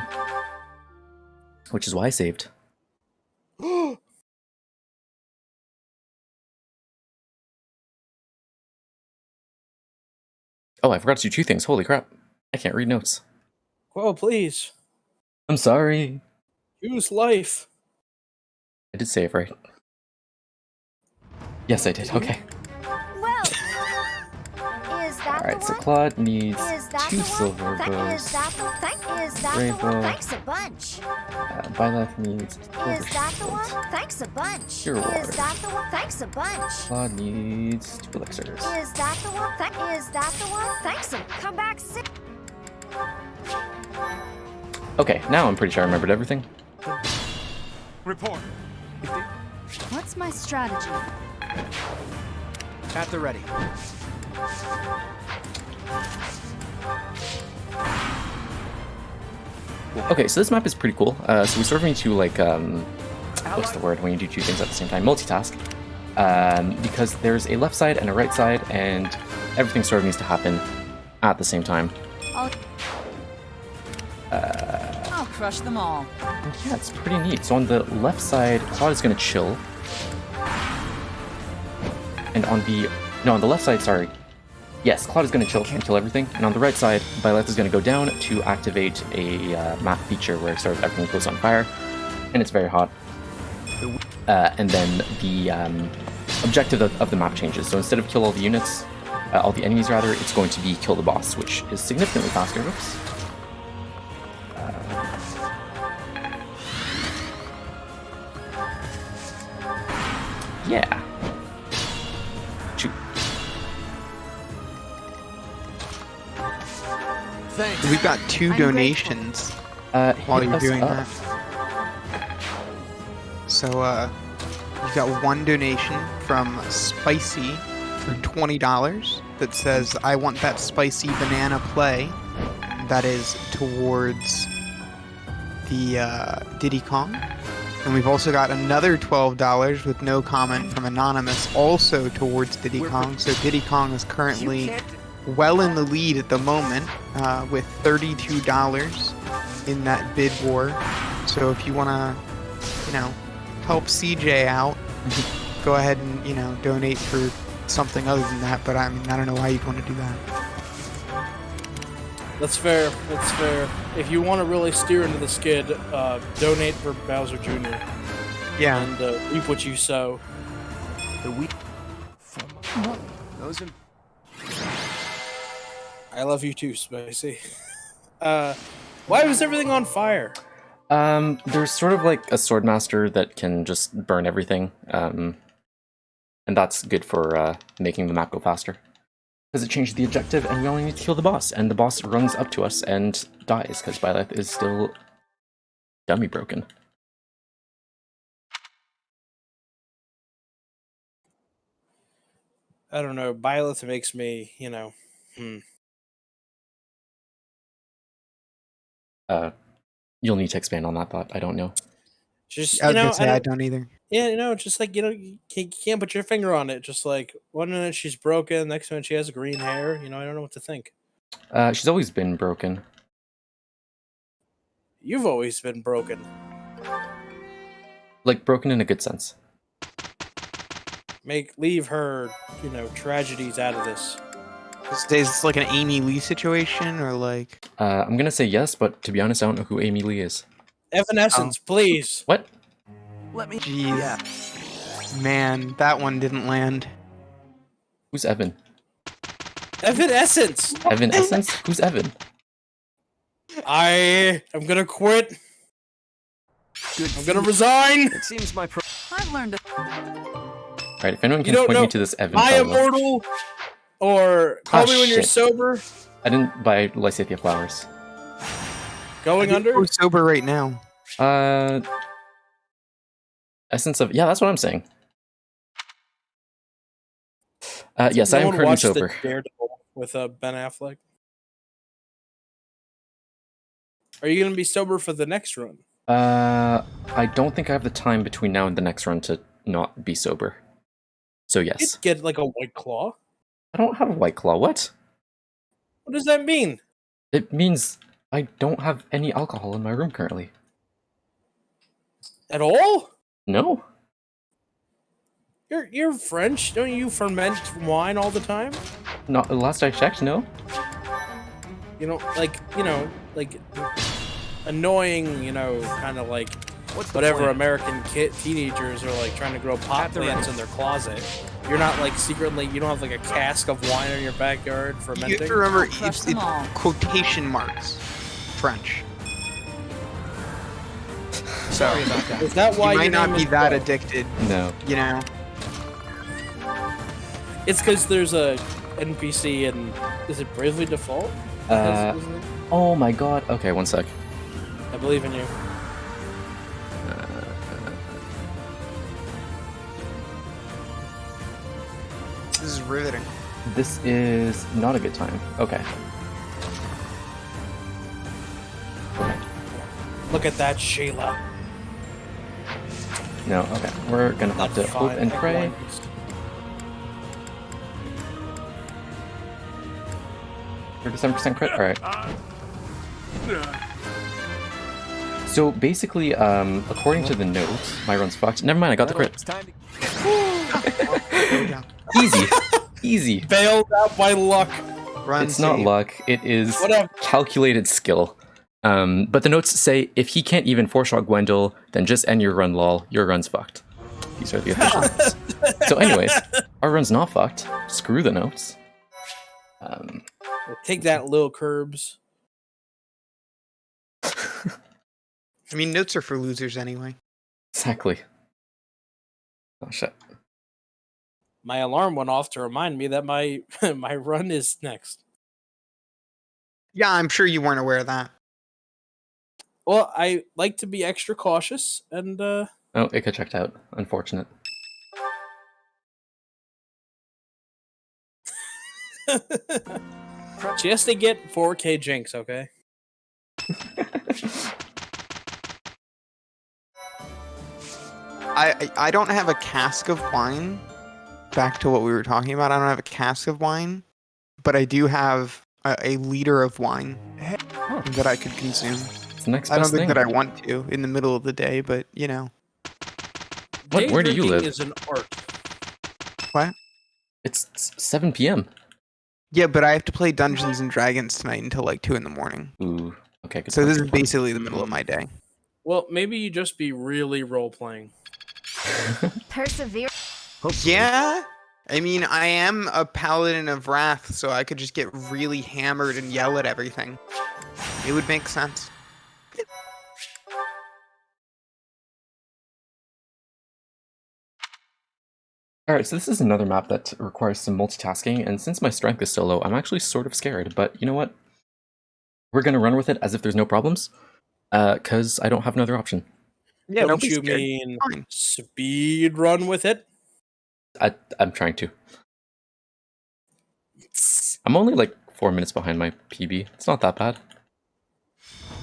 Speaker 2: which is why I saved. Oh, I forgot to do two things. Holy crap. I can't read notes.
Speaker 3: Whoa, please.
Speaker 2: I'm sorry.
Speaker 3: Choose life.
Speaker 2: I did save, right? Yes, I did. Okay.
Speaker 6: Well, is that
Speaker 2: Alright,
Speaker 6: the
Speaker 2: so
Speaker 6: one?
Speaker 2: Claude needs
Speaker 6: Is that
Speaker 2: 2
Speaker 6: the
Speaker 2: silver
Speaker 6: one?
Speaker 2: bows.
Speaker 6: Is that the one?
Speaker 2: Rainbow.
Speaker 6: Thanks a bunch.
Speaker 2: Byleth needs silver
Speaker 6: Is that the one?
Speaker 2: shield.
Speaker 6: Thanks a bunch.
Speaker 2: Pure water.
Speaker 6: Is that the one? Thanks a bunch.
Speaker 2: Claude needs 2 elixirs.
Speaker 6: Is that the one? Is that the one? Thanks a. Come back soon.
Speaker 2: Okay, now I'm pretty sure I remembered everything.
Speaker 7: Report.
Speaker 9: What's my strategy?
Speaker 7: At the ready.
Speaker 2: Okay, so this map is pretty cool. So we sort of need to like, what's the word when you do two things at the same time? Multitask. Because there's a left side and a right side, and everything sort of needs to happen at the same time.
Speaker 10: I'll crush them all.
Speaker 2: And yeah, it's pretty neat. So on the left side, Cloud is going to chill. And on the left side, sorry. Yes, Cloud is going to chill and kill everything. And on the right side, Violet is going to go down to activate a map feature where sort of everything goes on fire. And it's very hot. And then the objective of the map changes. So instead of kill all the units, all the enemies rather, it's going to be kill the boss, which is significantly faster. Oops. Yeah. Shoot.
Speaker 7: Thanks.
Speaker 4: We've got 2
Speaker 9: I'm
Speaker 4: donations while
Speaker 2: Hit
Speaker 4: you're
Speaker 2: us
Speaker 4: doing
Speaker 2: up.
Speaker 4: that. So, you got 1 donation from Spicy for $20 that says, I want that spicy banana play. That is towards the Diddy Kong. And we've also got another $12 with no comment from Anonymous, also towards Diddy Kong. So Diddy Kong is currently well in the lead at the moment, with $32 in that bid war. So if you want to, help CJ out, go ahead and, donate for something other than that. But I mean, I don't know why you'd want to do that.
Speaker 3: That's fair. That's fair. If you want to really steer into the skid, donate for Bowser Jr.
Speaker 4: Yeah.
Speaker 3: and reap what you sow.
Speaker 7: The weak. Those are.
Speaker 3: I love you too, Spicy. Why was everything on fire?
Speaker 2: There's sort of like a swordmaster that can just burn everything, and that's good for making the map go faster. Because it changed the objective, and we only need to kill the boss, and the boss runs up to us and dies, because Byleth is still dummy broken.
Speaker 3: I don't know. Byleth makes me,
Speaker 2: You'll need to expand on that thought, I don't know.
Speaker 3: Just,
Speaker 4: I was gonna say I don't either.
Speaker 3: Yeah, just like, you can't put your finger on it. Just like, one minute she's broken, next minute she has green hair. I don't know what to think.
Speaker 2: She's always been broken.
Speaker 3: You've always been broken.
Speaker 2: Like, broken in a good sense.
Speaker 3: Leave her, tragedies out of this.
Speaker 4: Is this like an Amy Lee situation, or like...
Speaker 2: I'm gonna say yes, but to be honest, I don't know who Amy Lee is.
Speaker 3: Evanescence, please.
Speaker 2: What?
Speaker 7: Let me.
Speaker 4: Jeez.
Speaker 7: Yeah.
Speaker 4: Man, that one didn't land.
Speaker 2: Who's Evan?
Speaker 3: Evanescence!
Speaker 2: Evan Essence? Who's Evan?
Speaker 3: I am gonna quit.
Speaker 7: Good.
Speaker 3: I'm gonna resign.
Speaker 7: It seems my pro.
Speaker 10: I've learned a
Speaker 2: Alright, if anyone can
Speaker 3: don't
Speaker 2: point
Speaker 3: know.
Speaker 2: me to this Evan
Speaker 3: I
Speaker 2: fellow.
Speaker 3: immortal, or call me when you're
Speaker 2: shit.
Speaker 3: sober.
Speaker 2: I didn't buy Lysithia flowers.
Speaker 3: Going under.
Speaker 4: We're sober right now.
Speaker 2: Essence of... Yeah, that's what I'm saying. Yes, I
Speaker 3: No
Speaker 2: am
Speaker 3: one
Speaker 2: currently
Speaker 3: watched the
Speaker 2: sober.
Speaker 3: Daredevil with Ben Affleck. Are you gonna be sober for the next run?
Speaker 2: I don't think I have the time between now and the next run to not be sober. So yes.
Speaker 3: You'd get like a White Claw.
Speaker 2: I don't have a White Claw. What?
Speaker 3: What does that mean?
Speaker 2: It means I don't have any alcohol in my room currently.
Speaker 3: At all?
Speaker 2: No.
Speaker 3: You're French. Don't you ferment wine all the time?
Speaker 2: Not last I checked, no.
Speaker 3: Like annoying, kind of like
Speaker 7: What's the
Speaker 3: whatever
Speaker 7: plan?
Speaker 3: American teenagers are like trying to grow pot
Speaker 7: At the
Speaker 3: plants
Speaker 7: ready.
Speaker 3: in their closet. You're not like secretly, you don't have like a cask of wine in your backyard
Speaker 4: You
Speaker 3: fermenting.
Speaker 4: have to remember,
Speaker 10: Crush
Speaker 4: it's
Speaker 10: them all.
Speaker 4: quotation marks. French.
Speaker 7: Sorry about that.
Speaker 3: Is that why
Speaker 4: You might
Speaker 3: your
Speaker 4: not
Speaker 3: name
Speaker 4: be
Speaker 3: is
Speaker 4: that
Speaker 3: Bo?
Speaker 4: addicted,
Speaker 2: No.
Speaker 3: It's because there's a NPC and is it Bravely Default? Isn't it?
Speaker 2: Oh my god. Okay, one sec.
Speaker 3: I believe in you.
Speaker 4: riveting.
Speaker 2: This is not a good time. Okay.
Speaker 3: Look at that, Sheila.
Speaker 2: No, okay. We're gonna have to hope and pray. 37% crit? Alright. So basically, according to the notes, my run's fucked. Never mind, I got the crit. Easy. Easy.
Speaker 3: Bailed out by luck.
Speaker 4: Run
Speaker 2: It's not
Speaker 4: safe.
Speaker 2: luck, it is
Speaker 3: Whatever.
Speaker 2: calculated skill. But the notes say, if he can't even 4-shot Gwendol, then just end your run, lol. Your run's fucked. These are the official notes. So anyways, our run's not fucked. Screw the notes.
Speaker 3: Take that, Lil Curbs.
Speaker 4: I mean, notes are for losers anyway.
Speaker 2: Exactly. Oh shit.
Speaker 3: My alarm went off to remind me that my my run is next.
Speaker 4: Yeah, I'm sure you weren't aware of that.
Speaker 3: Well, I like to be extra cautious, and
Speaker 2: Oh, Ika checked out. Unfortunate.
Speaker 3: she has to get 4K Jinx, okay?
Speaker 4: I don't have a cask of wine. Back to what we were talking about, I don't have a cask of wine, but I do have a liter of wine that I could consume.
Speaker 2: It's the next
Speaker 4: I don't
Speaker 2: best
Speaker 4: think
Speaker 2: thing.
Speaker 4: that I want to in the middle of the day, but you know.
Speaker 2: Where do you
Speaker 3: Day
Speaker 2: live?
Speaker 3: drinking is an art.
Speaker 4: What?
Speaker 2: It's 7 p.m.
Speaker 4: Yeah, but I have to play Dungeons and Dragons tonight until like 2 in the morning.
Speaker 2: Ooh. Okay, good
Speaker 4: So
Speaker 2: point.
Speaker 4: this is basically the middle of my day.
Speaker 3: Well, maybe you just be really role playing.
Speaker 6: Persevere.
Speaker 4: Yeah? I mean, I am a paladin of wrath, so I could just get really hammered and yell at everything. It would make sense.
Speaker 2: Alright, so this is another map that requires some multitasking, and since my strength is so low, I'm actually sort of scared, but you know what? We're gonna run with it as if there's no problems, because I don't have another option.
Speaker 4: Yeah,
Speaker 3: Don't you mean
Speaker 4: Fine.
Speaker 3: speed run with it?
Speaker 2: I'm trying to. I'm only like 4 minutes behind my PB. It's not that bad.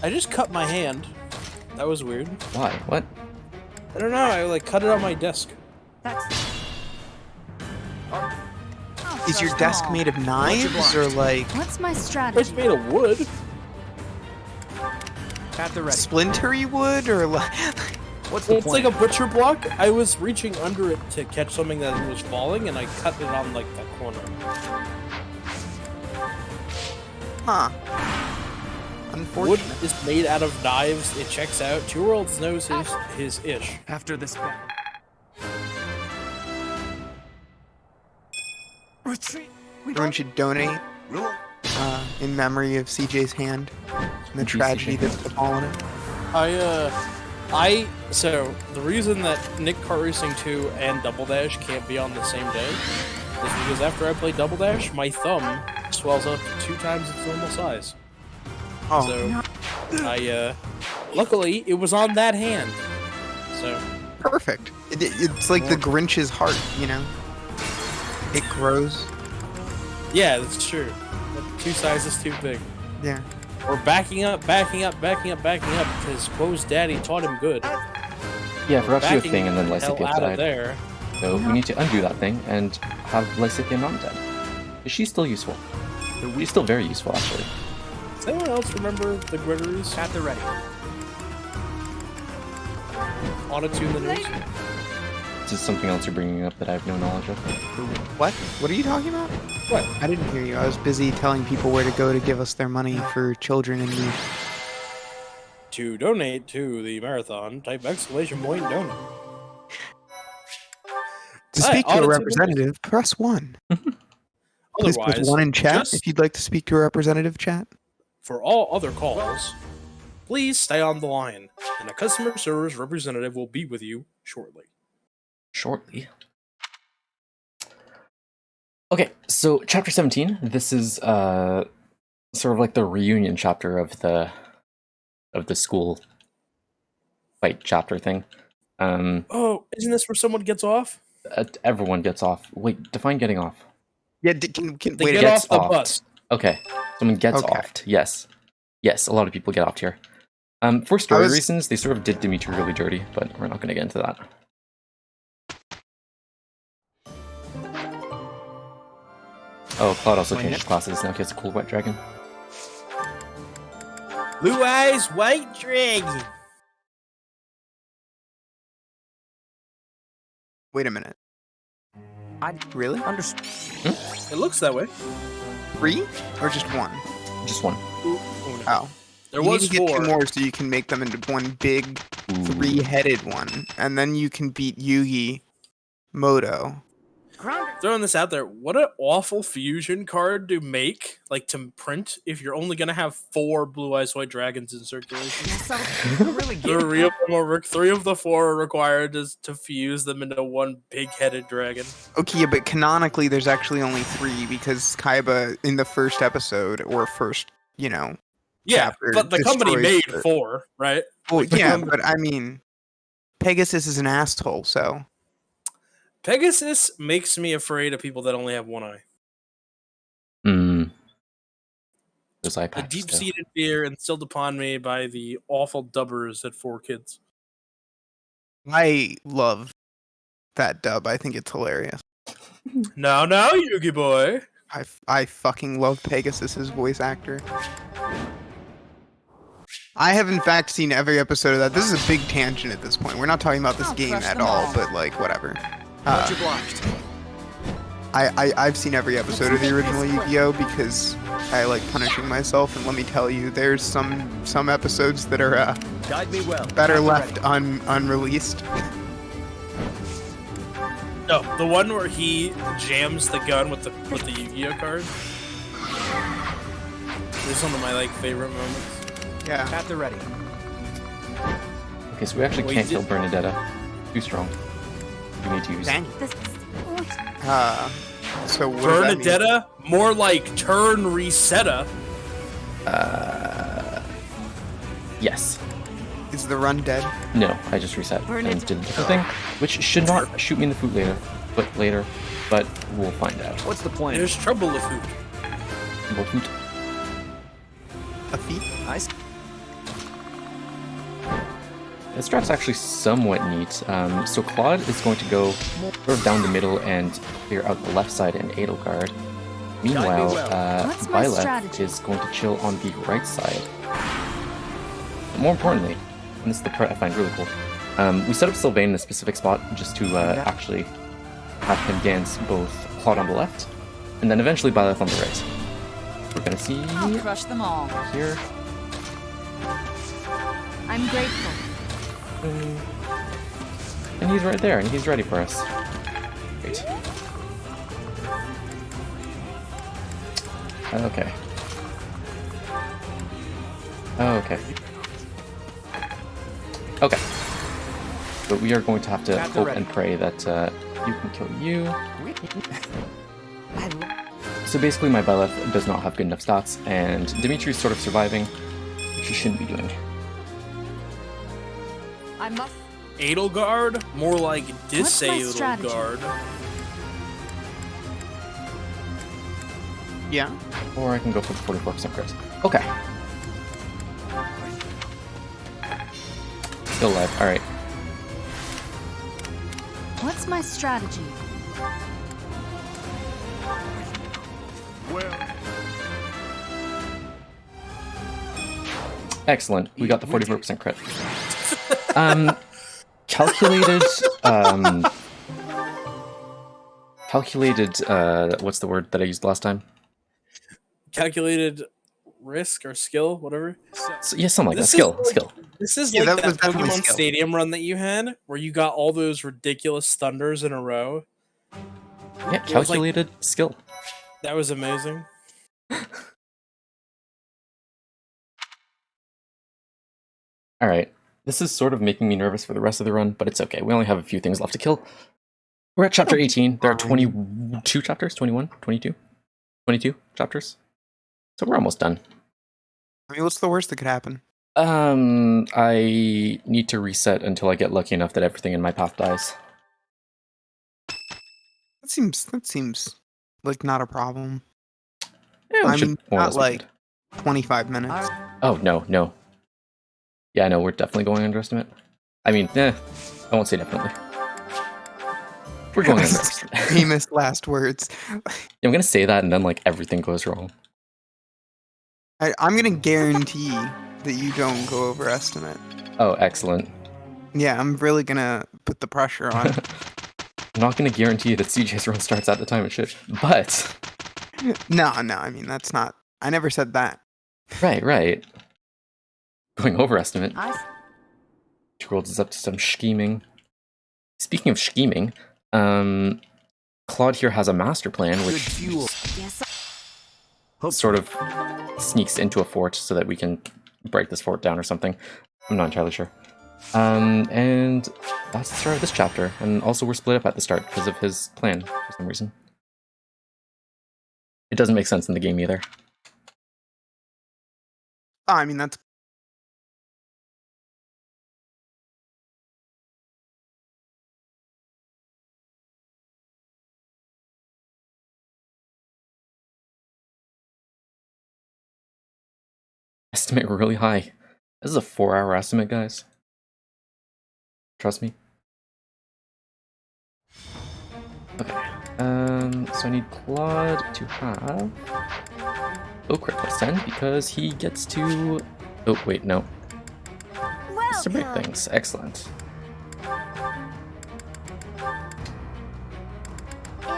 Speaker 3: I just cut my hand. That was weird.
Speaker 2: Why? What?
Speaker 3: I don't know. I like cut it on my desk.
Speaker 4: Is your desk made of knives or like
Speaker 9: What's my
Speaker 3: It's
Speaker 9: strategy?
Speaker 3: made of wood.
Speaker 7: At the ready.
Speaker 4: splintery wood or like
Speaker 7: What's the
Speaker 3: It's
Speaker 7: plan?
Speaker 3: like a butcher block. I was reaching under it to catch something that was falling, and I cut it on like the corner.
Speaker 4: huh?
Speaker 3: Wood
Speaker 4: Unfortunate.
Speaker 3: is made out of knives. It checks out. Two Worlds knows his ish.
Speaker 7: After this battle. Retreat.
Speaker 4: Everyone should donate in memory of CJ's hand and the tragedy that's befallen it.
Speaker 3: So the reason that Nick Kart Racing 2 and Double Dash can't be on the same day is because after I play Double Dash, my thumb swells up 2 times its normal size.
Speaker 4: Oh,
Speaker 3: So luckily it was on that hand. So
Speaker 4: perfect. It's like the Grinch's heart, you know? It grows.
Speaker 3: yeah, that's true. But 2 sizes too big.
Speaker 4: Yeah.
Speaker 3: We're backing up because Bo's daddy taught him good.
Speaker 2: Yeah, forgot to do a
Speaker 3: Backing
Speaker 2: thing and then
Speaker 3: the hell
Speaker 2: Lysithea
Speaker 3: out of
Speaker 2: died.
Speaker 3: there.
Speaker 2: So we need to undo that thing and have Lysithea not dead. Is she still useful? She's still very useful, actually.
Speaker 3: Does anyone else remember the Gritteries?
Speaker 7: At the ready.
Speaker 3: Auto-tune the news?
Speaker 2: This is something else you're bringing up that I have no knowledge of.
Speaker 4: What? What are you talking about?
Speaker 3: What?
Speaker 4: I didn't hear you. I was busy telling people where to go to give us their money for children in need.
Speaker 3: To donate to the marathon, type ! Donate.
Speaker 4: To
Speaker 3: Hi,
Speaker 4: speak to a
Speaker 3: auto-tune the
Speaker 4: representative, press 1. Please press
Speaker 3: Otherwise,
Speaker 4: 1 in chat
Speaker 3: just
Speaker 4: if you'd like to speak to a representative, chat.
Speaker 3: for all other calls, please stay on the line, and a customer service representative will be with you shortly.
Speaker 2: Shortly. Okay, so chapter 17. This is sort of like the reunion chapter of the school fight chapter thing.
Speaker 3: Oh, isn't this where someone gets off?
Speaker 2: Everyone gets off. Wait, define getting off.
Speaker 4: Yeah,
Speaker 3: They
Speaker 4: wait.
Speaker 3: get
Speaker 2: gets
Speaker 3: off the
Speaker 2: offed.
Speaker 3: bus.
Speaker 2: Okay, someone gets
Speaker 4: Okay.
Speaker 2: offed. Yes. Yes, a lot of people get offed here. For story reasons, they sort of did Dimitri really dirty, but we're not going to get into that. Oh, Cloud also changed his classes. Now he has a cool white dragon.
Speaker 3: Blue eyes, white dragon.
Speaker 4: Wait a minute.
Speaker 7: I
Speaker 4: Really?
Speaker 7: understand.
Speaker 3: It looks that way.
Speaker 4: 3 or just 1?
Speaker 2: Just one.
Speaker 4: Oh.
Speaker 3: There
Speaker 4: You
Speaker 3: was
Speaker 4: need to get
Speaker 3: 4.
Speaker 4: 2 more so you can make them into one big
Speaker 2: Ooh.
Speaker 4: 3-headed one, and then you can beat Yugi Moto.
Speaker 3: Throwing this out there, what an awful fusion card to make, like to print, if you're only gonna have 4 blue eyes white dragons in circulation.
Speaker 7: Really
Speaker 3: Three of them are 3 of the 4 are required to fuse them into one big-headed dragon.
Speaker 4: Okay, yeah, but canonically there's actually only 3 because Kaiba in the first episode or first,
Speaker 3: Yeah,
Speaker 4: chapter
Speaker 3: but the company
Speaker 4: destroys
Speaker 3: made
Speaker 4: the-
Speaker 3: 4, right?
Speaker 4: Well,
Speaker 3: Like, the
Speaker 4: yeah,
Speaker 3: company-
Speaker 4: but I mean, Pegasus is an asshole, so
Speaker 3: Pegasus makes me afraid of people that only have one eye.
Speaker 2: Those eye
Speaker 3: A
Speaker 2: patches, though.
Speaker 3: deep-seated fear instilled upon me by the awful dubbers at 4Kids.
Speaker 4: I love that dub. I think it's hilarious.
Speaker 3: Now, Yugi boy.
Speaker 4: I fucking love Pegasus's voice actor. I have in fact seen every episode of that. This is a big tangent at this point. We're not talking about this
Speaker 10: I'll
Speaker 4: game
Speaker 10: crush
Speaker 4: at
Speaker 10: them
Speaker 4: all,
Speaker 10: all.
Speaker 4: but like whatever.
Speaker 7: Much obliged.
Speaker 4: I've seen every episode of the original Yu-Gi-Oh because I like punishing myself, and let me tell you, there's some episodes that are
Speaker 7: Guide me well.
Speaker 4: better
Speaker 7: At the
Speaker 4: left
Speaker 7: ready.
Speaker 4: unreleased.
Speaker 3: No, the one where he jams the gun with the Yu-Gi-Oh card. This is one of my favorite moments.
Speaker 4: Yeah.
Speaker 7: At the ready.
Speaker 2: Okay, so we actually
Speaker 3: Well,
Speaker 2: can't
Speaker 3: you
Speaker 2: kill Bernadetta. Too strong. We need to use...
Speaker 4: Dang.
Speaker 9: This,
Speaker 4: So what does that mean?
Speaker 3: Bernadetta, more like turn resetta.
Speaker 2: Yes.
Speaker 4: Is the run dead?
Speaker 2: No, I just reset and did a different thing, which should not shoot me in the foot later, but we'll find out.
Speaker 7: What's the plan?
Speaker 3: There's trouble afoot.
Speaker 2: More foot.
Speaker 4: A feat?
Speaker 7: I see.
Speaker 2: This strat's actually somewhat neat. So Claude is going to go sort of down the middle and clear out the left side in Edelgard. Meanwhile,
Speaker 9: What's my
Speaker 2: Byleth
Speaker 9: strategy?
Speaker 2: is going to chill on the right side. But more importantly, and this is the part I find really cool, we set up Sylvain in a specific spot just to actually have him dance both Claude on the left, and then eventually Byleth on the right. We're gonna see
Speaker 10: I'll crush them all.
Speaker 2: here.
Speaker 9: I'm grateful.
Speaker 2: And he's right there, and he's ready for us. Great. Okay. Okay. Okay. But we are going to have to
Speaker 7: At the
Speaker 2: hope
Speaker 7: ready.
Speaker 2: and pray that you can kill you. So basically my Byleth does not have good enough stats, and Dimitri's sort of surviving, which he shouldn't be doing.
Speaker 10: I must.
Speaker 3: Edelgard, more like
Speaker 9: What's my strategy?
Speaker 3: Disadelgard.
Speaker 4: Yeah.
Speaker 2: Or I can go for the 44% crit. Okay. Still alive, alright.
Speaker 9: What's my strategy?
Speaker 2: Excellent. We got the 44% crit. Calculated, what's the word that I used last time?
Speaker 3: Calculated risk or skill, whatever.
Speaker 2: So, yeah, something like that.
Speaker 3: This is
Speaker 2: Skill,
Speaker 3: like-
Speaker 2: skill.
Speaker 3: This is
Speaker 4: Yeah,
Speaker 3: like
Speaker 4: that
Speaker 3: that
Speaker 4: was definitely
Speaker 3: Pokemon
Speaker 4: skill.
Speaker 3: Stadium run that you had, where you got all those ridiculous thunders in a row.
Speaker 2: Yeah,
Speaker 3: was like-
Speaker 2: calculated skill.
Speaker 3: That was amazing.
Speaker 2: Alright. This is sort of making me nervous for the rest of the run, but it's okay. We only have a few things left to kill. We're at chapter 18. There are 22 chapters? 21? 22? 22 chapters? So we're almost done.
Speaker 4: I mean, what's the worst that could happen?
Speaker 2: I need to reset until I get lucky enough that everything in my path dies.
Speaker 4: That seems like not a problem.
Speaker 2: Yeah, we
Speaker 4: I
Speaker 2: should
Speaker 4: mean,
Speaker 2: more or
Speaker 4: not
Speaker 2: less
Speaker 4: like
Speaker 2: weekend.
Speaker 4: 25 minutes.
Speaker 2: Oh, no. Yeah, no, we're definitely going underestimate. I mean, I won't say definitely. We're going underestimate.
Speaker 4: Famous last words.
Speaker 2: Yeah, I'm gonna say that and then like everything goes wrong.
Speaker 4: I'm gonna guarantee that you don't go overestimate.
Speaker 2: Oh, excellent.
Speaker 4: Yeah, I'm really gonna put the pressure on.
Speaker 2: I'm not gonna guarantee that CJ's run starts at the time it should, but
Speaker 4: No, I mean that's not. I never said that.
Speaker 2: right. Going overestimate.
Speaker 6: I
Speaker 2: 2 Worlds is up to some scheming. Speaking of scheming, Claude here has a master plan, which
Speaker 6: guess
Speaker 2: sort of sneaks into a fort so that we can break this fort down or something. I'm not entirely sure. And that's the start of this chapter. And also we're split up at the start because of his plan for some reason. It doesn't make sense in the game either.
Speaker 4: I mean that's.
Speaker 2: Estimate really high. This is a 4-hour estimate, guys. Trust me. Okay. So I need Claude to have crit plus 10 because he gets to. Oh wait, no. Gets to break
Speaker 6: welcome.
Speaker 2: things. Excellent.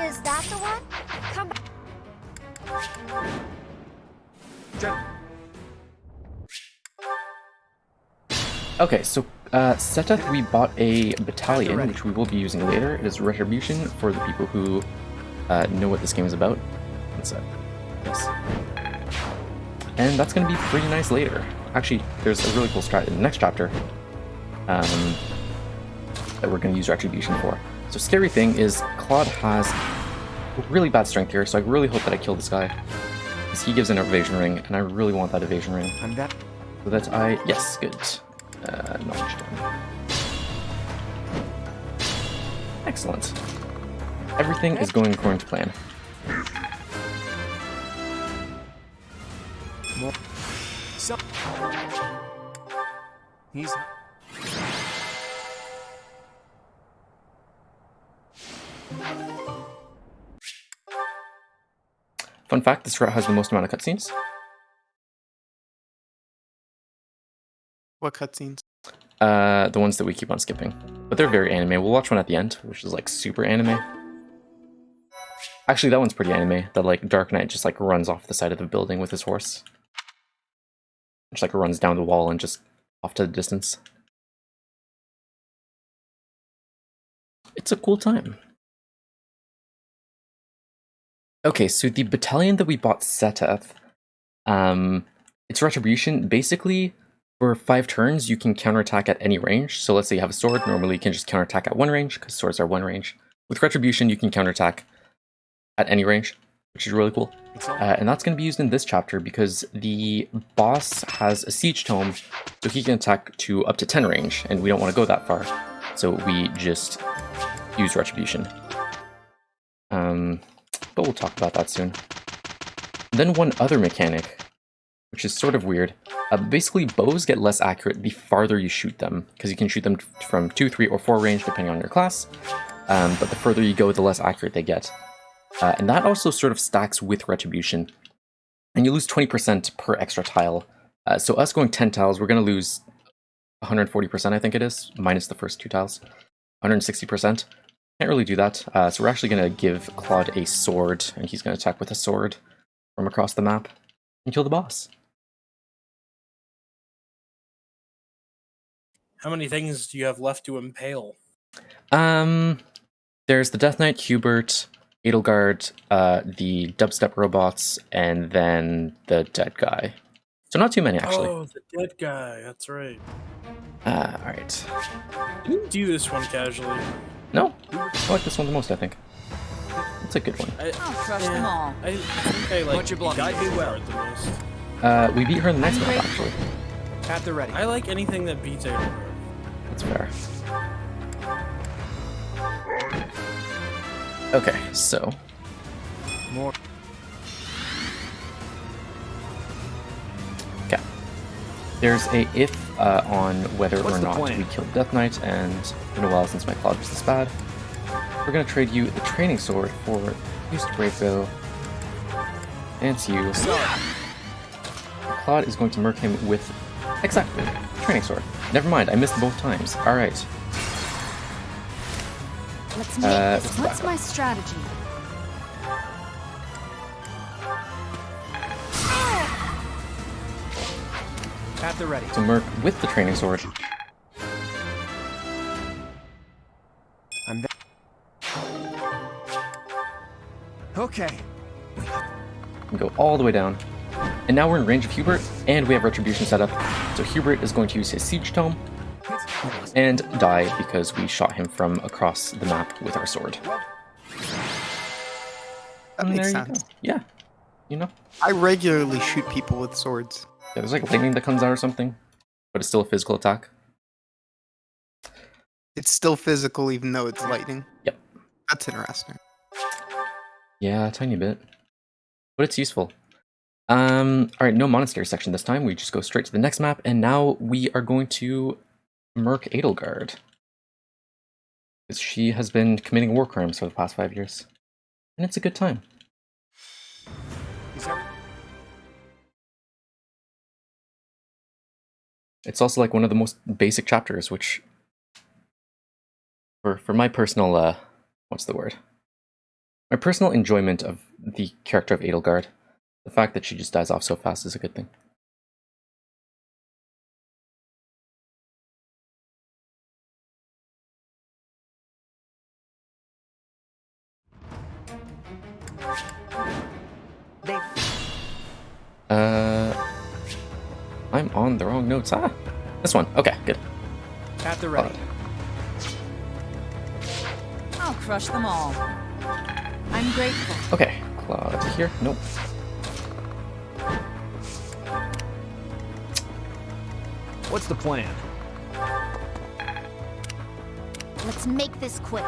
Speaker 6: Is that the one? Come back.
Speaker 2: Okay, so Seteth, we bought a battalion, which we will be using later. It is Retribution for the people who know what this game is about. That's it. Yes. And that's going to be pretty nice later. Actually, there's a really cool strat in the next chapter that we're going to use Retribution for. So scary thing is Claude has really bad strength here, so I really hope that I kill this guy. Because he gives an evasion ring, and I really want that evasion ring.
Speaker 7: I'm that.
Speaker 2: So that I... Yes, good. Knowledge done. Excellent. Everything is going according to plan.
Speaker 7: So. He's.
Speaker 2: Fun fact, this route has the most amount of cutscenes.
Speaker 4: What cutscenes?
Speaker 2: The ones that we keep on skipping. But they're very anime. We'll watch one at the end, which is like super anime. Actually, that one's pretty anime. That like Dark Knight just like runs off the side of the building with his horse. Just like runs down the wall and just off to the distance. It's a cool time. Okay, so the battalion that we bought Seteth, it's Retribution. Basically, for 5 turns, you can counterattack at any range. So let's say you have a sword, normally you can just counterattack at 1 range, because swords are 1 range. With Retribution, you can counterattack at any range, which is really cool. And that's going to be used in this chapter, because the boss has a siege tome, so he can attack to up to 10 range, and we don't want to go that far. So we just use Retribution. But we'll talk about that soon. Then one other mechanic, which is sort of weird. Basically, bows get less accurate the farther you shoot them, because you can shoot them from 2, 3, or 4 range depending on your class. But the further you go, the less accurate they get. And that also sort of stacks with Retribution. And you lose 20% per extra tile. So us going 10 tiles, we're going to lose 140%, I think it is, minus the first 2 tiles. 160%. Can't really do that. So we're actually going to give Claude a sword, and he's going to attack with a sword from across the map and kill the boss.
Speaker 3: How many things do you have left to impale?
Speaker 2: There's the Death Knight, Hubert, Edelgard, the dubstep robots, and then the dead guy. So not too many, actually.
Speaker 3: Oh, the dead guy. That's right.
Speaker 2: Alright.
Speaker 3: Didn't do this one casually.
Speaker 2: No, I like this one the most, I think. It's a good one.
Speaker 10: I'll crush them all.
Speaker 3: I think I like
Speaker 7: Watch your block.
Speaker 3: guide me well the most.
Speaker 2: We beat her in the next map, actually.
Speaker 7: At the ready.
Speaker 3: I like anything that beats Edelgard.
Speaker 2: That's fair. Okay, so
Speaker 7: More.
Speaker 2: Okay. There's a if on whether
Speaker 7: What's
Speaker 2: or
Speaker 7: the
Speaker 2: not
Speaker 7: plan?
Speaker 2: we kill the Death Knight, and it's been a while since my Claude was this bad. We're gonna trade you the training sword for used Brave Bow. And it's you. Claude is going to murk him with exactly training sword. Never mind, I missed both times. Alright.
Speaker 9: Let's make this.
Speaker 2: what's
Speaker 9: What's
Speaker 2: that?
Speaker 9: my strategy?
Speaker 7: At the ready.
Speaker 2: To murk with the training sword.
Speaker 7: I'm there. Okay.
Speaker 2: And go all the way down. And now we're in range of Hubert, and we have Retribution set up. So Hubert is going to use his Siege Tome and die because we shot him from across the map with our sword.
Speaker 4: That
Speaker 2: And
Speaker 4: makes
Speaker 2: there you
Speaker 4: sense.
Speaker 2: go. Yeah. You know?
Speaker 4: I regularly shoot people with swords.
Speaker 2: Yeah, there's like lightning that comes out or something, but it's still a physical attack.
Speaker 4: It's still physical even though it's lightning.
Speaker 2: Yep.
Speaker 4: That's interesting.
Speaker 2: Yeah, a tiny bit. But it's useful. Alright, no monastery section this time. We just go straight to the next map, and now we are going to murk Edelgard. Because she has been committing war crimes for the past 5 years. And it's a good time. It's also like one of the most basic chapters, which for my personal what's the word? My personal enjoyment of the character of Edelgard, the fact that she just dies off so fast is a good thing. I'm on the wrong notes. Ah, this one. Okay, good.
Speaker 7: At the ready.
Speaker 10: I'll crush them all.
Speaker 9: I'm grateful.
Speaker 2: Okay, Claude here. Nope.
Speaker 7: What's the plan?
Speaker 6: Let's make this quick.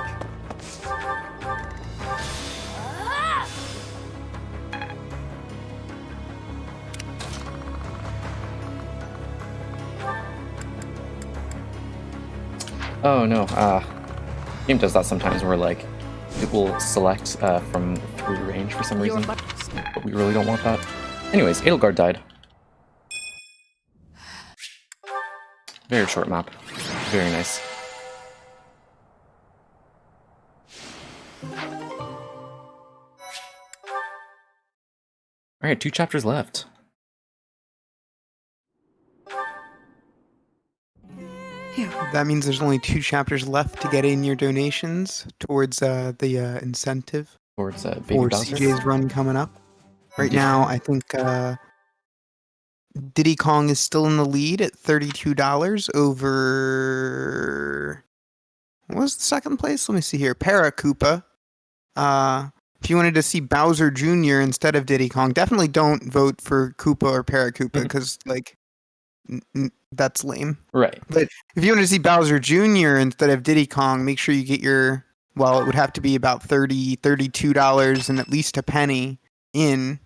Speaker 2: Oh no, game does that sometimes where like it will select from through range for some reason, but we really don't want that. Anyways, Edelgard died. Very short map. Very nice. Alright, 2 chapters left.
Speaker 4: That means there's only 2 chapters left to get in your donations towards the incentive
Speaker 2: Towards Baby
Speaker 4: for
Speaker 2: Bowser.
Speaker 4: CJ's run coming up. Right
Speaker 2: Diddy
Speaker 4: now,
Speaker 2: Kong?
Speaker 4: I think Diddy Kong is still in the lead at $32 over. What was the second place? Let me see here. Paracoopa. If you wanted to see Bowser Jr. instead of Diddy Kong, definitely don't vote for Koopa or Paracoopa because like that's lame.
Speaker 2: Right.
Speaker 4: But if you want to see Bowser Jr. instead of Diddy Kong, make sure you get your, well, it would have to be about $32 and at least a penny in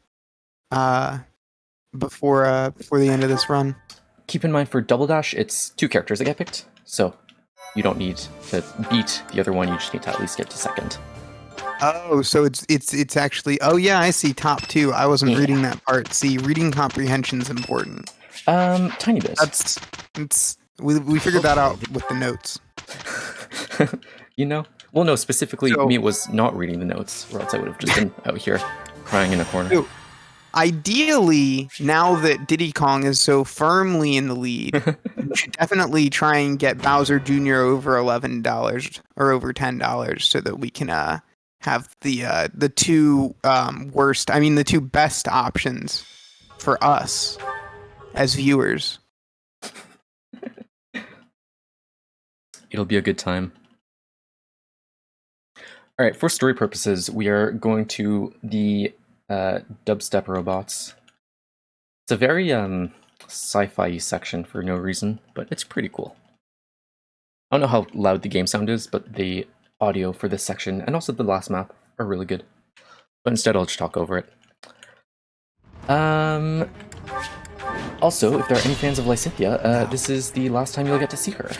Speaker 4: before the end of this run.
Speaker 2: Keep in mind for Double Dash, it's 2 characters that get picked, so you don't need to beat the other one, you just need to at least get to second.
Speaker 4: Oh, so it's actually, oh yeah, I see top 2. I wasn't
Speaker 2: Yeah.
Speaker 4: reading that part. See, reading comprehension's important.
Speaker 2: Tiny bit.
Speaker 4: We figured that out with the notes.
Speaker 2: You know? Well, no, specifically,
Speaker 4: So-
Speaker 2: me was not reading the notes, or else I would have just been out here crying in a corner.
Speaker 4: So, ideally, now that Diddy Kong is so firmly in the lead, you should definitely try and get Bowser Jr. over $11 or over $10 so that we can have the 2 worst, I mean the 2 best options for us as viewers.
Speaker 2: It'll be a good time. Alright, for story purposes, we are going to the dubstep robots. It's a very sci-fi section for no reason, but it's pretty cool. I don't know how loud the game sound is, but the audio for this section, and also the last map, are really good. But instead, I'll just talk over it. Also, if there are any fans of Lysithea, this is the last time you'll get to see her.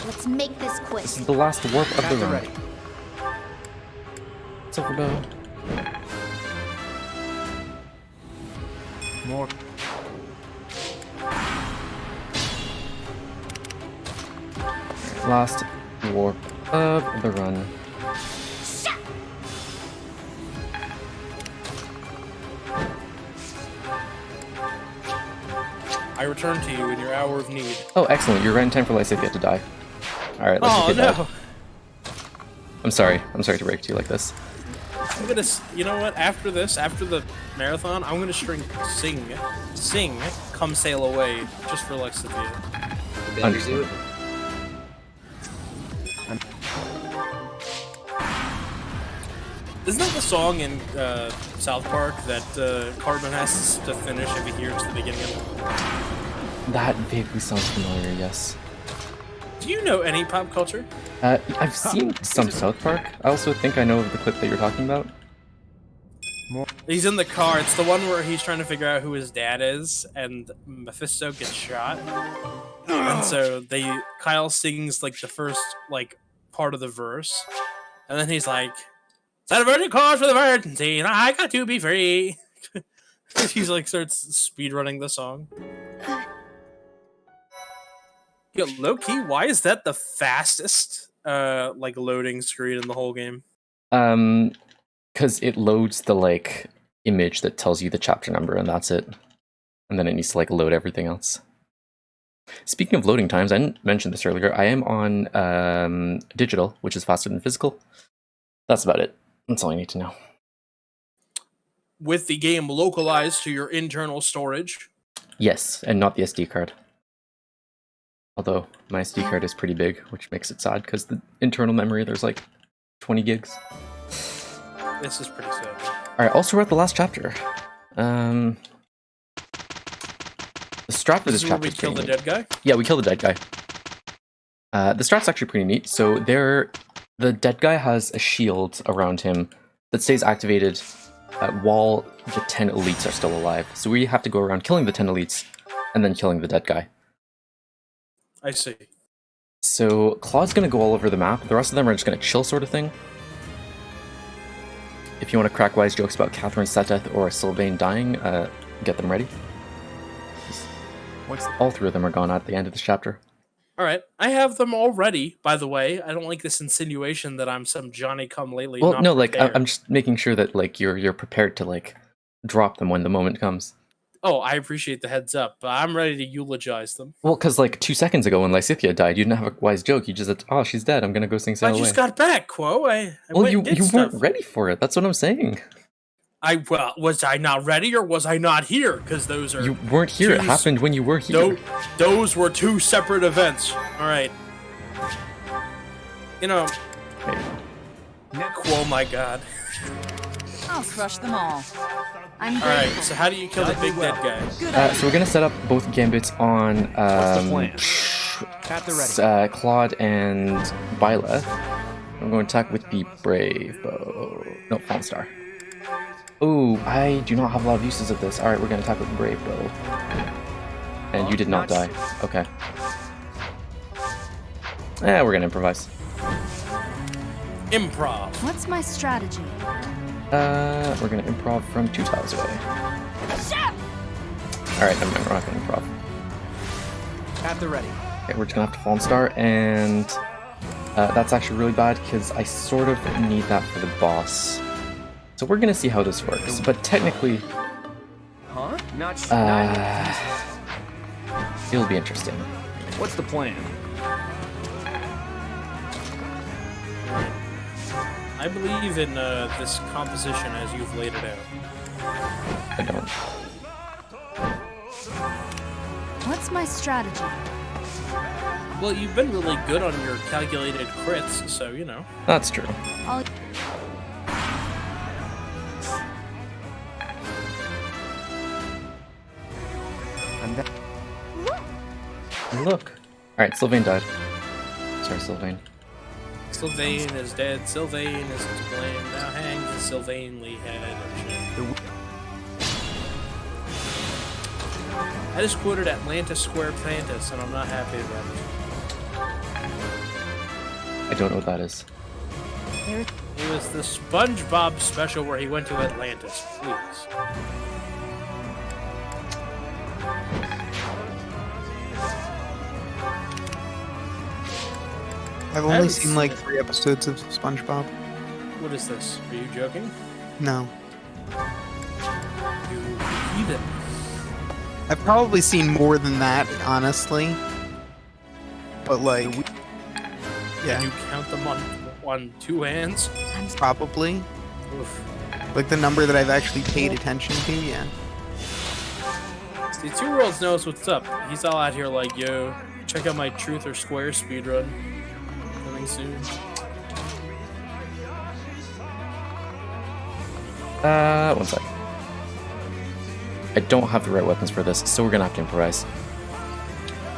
Speaker 6: Let's make this quick.
Speaker 2: This is the last warp of the
Speaker 7: Captain
Speaker 2: run.
Speaker 7: ready.
Speaker 2: Silver bow.
Speaker 7: More.
Speaker 2: Last warp of the run.
Speaker 3: I return to you in your hour of need.
Speaker 2: Oh, excellent. You're right in time for Lysithea to die. Alright, let's
Speaker 3: Oh
Speaker 2: get that.
Speaker 3: no!
Speaker 2: I'm sorry to break to you like this.
Speaker 3: I'm gonna, you know what? After this, after the marathon, I'm gonna sing, "Come Sail Away" just for Lysithea.
Speaker 2: Understood.
Speaker 3: Isn't that the song in South Park that Carbon has to finish if he hears the beginning of it?
Speaker 2: That vaguely sounds familiar, yes.
Speaker 3: Do you know any pop culture?
Speaker 2: I've seen some South Park. I also think I know the clip that you're talking about.
Speaker 3: He's in the car. It's the one where he's trying to figure out who his dad is, and Mephisto gets shot. And so Kyle sings like the first like part of the verse, and then he's like, "Set a virgin course for the emergency, and I got to be free." He's like starts speedrunning the song. Yo, low key, why is that the fastest like loading screen in the whole game?
Speaker 2: Because it loads the like image that tells you the chapter number, and that's it. And then it needs to like load everything else. Speaking of loading times, I didn't mention this earlier. I am on digital, which is faster than physical. That's about it. That's all I need to know.
Speaker 3: With the game localized to your internal storage.
Speaker 2: Yes, and not the SD card. Although my SD card is pretty big, which makes it sad because the internal memory there's like 20 gigs.
Speaker 3: This is pretty sad.
Speaker 2: All right. Also, we're at the last chapter. The strat for this
Speaker 3: This is where
Speaker 2: chapter
Speaker 3: we
Speaker 2: is
Speaker 3: kill
Speaker 2: pretty
Speaker 3: the
Speaker 2: neat.
Speaker 3: dead guy?
Speaker 2: Yeah, we kill the dead guy. The strat's actually pretty neat. So the dead guy has a shield around him that stays activated while the 10 elites are still alive. So we have to go around killing the 10 elites and then killing the dead guy.
Speaker 3: I see.
Speaker 2: So Claude's gonna go all over the map. The rest of them are just gonna chill, sort of thing. If you want to crack wise jokes about Catherine Seteth or Sylvain dying, get them ready. All three of them are gone at the end of this chapter.
Speaker 3: All right, I have them all ready. By the way, I don't like this insinuation that I'm some Johnny come lately.
Speaker 2: Well,
Speaker 3: not
Speaker 2: no, like
Speaker 3: prepared.
Speaker 2: I'm just making sure that like you're prepared to like drop them when the moment comes.
Speaker 3: Oh, I appreciate the heads up, but I'm ready to eulogize them.
Speaker 2: Well, because like 2 seconds ago when Lysithea died, you didn't have a wise joke. You just said, "Oh, she's dead. I'm gonna go sing Sail
Speaker 3: I
Speaker 2: Away."
Speaker 3: just got back, Quo. I
Speaker 2: Well,
Speaker 3: went
Speaker 2: you
Speaker 3: and did
Speaker 2: weren't
Speaker 3: stuff.
Speaker 2: ready for it. That's what I'm saying.
Speaker 3: Was I not ready or was I not here? Because those are
Speaker 2: You weren't here. It
Speaker 3: two
Speaker 2: happened when you were here.
Speaker 3: Those were two separate events. All right. You know, Quo, my God.
Speaker 10: I'll crush them all. I'm
Speaker 3: All
Speaker 10: grateful.
Speaker 3: right. So how do you kill the big dead guy?
Speaker 2: So we're gonna set up both gambits on
Speaker 7: What's the plan? At the ready.
Speaker 2: Claude and Byla. I'm going to attack with the Brave Bow. No, Fallen Star. Ooh, I do not have a lot of uses of this. Alright, we're going to attack with the Brave Bow. And you did not die. Okay. Yeah, we're going to improvise.
Speaker 3: Improv.
Speaker 9: What's my strategy?
Speaker 2: We're going to improv from 2 tiles away. Alright, never mind, we're not going to improv.
Speaker 7: At the ready.
Speaker 2: Okay, we're just going to have to Fallen Star, and that's actually really bad because I sort of need that for the boss. So we're gonna see how this works, but technically,
Speaker 7: Huh? Not
Speaker 2: it'll be interesting.
Speaker 7: What's the plan?
Speaker 3: I believe in this composition as you've laid it out.
Speaker 2: I don't.
Speaker 9: What's my strategy?
Speaker 3: Well, you've been really good on your calculated crits, so you know.
Speaker 2: That's true.
Speaker 9: I'll...
Speaker 2: Look. Alright, Sylvain died. Sorry, Sylvain.
Speaker 3: Sylvain is dead. Sylvain is to blame. Now hang the Sylvainly head. I just quoted Atlantis Square Plantis, and I'm not happy about it.
Speaker 2: I don't know what that is.
Speaker 3: It was the SpongeBob special where he went to Atlantis. Please.
Speaker 4: I've only seen like 3 episodes of SpongeBob.
Speaker 3: What is this? Are you joking?
Speaker 4: No.
Speaker 3: You heathen.
Speaker 4: I've probably seen more than that, honestly. But like, yeah,
Speaker 3: Can you count them on 2 hands?
Speaker 4: probably.
Speaker 3: Oof.
Speaker 4: Like the number that I've actually paid attention to, yeah.
Speaker 3: See, Two Worlds knows what's up. He's all out here like, yo, check out my Truth or Square speedrun. Coming soon.
Speaker 2: One sec. I don't have the right weapons for this, so we're gonna have to improvise.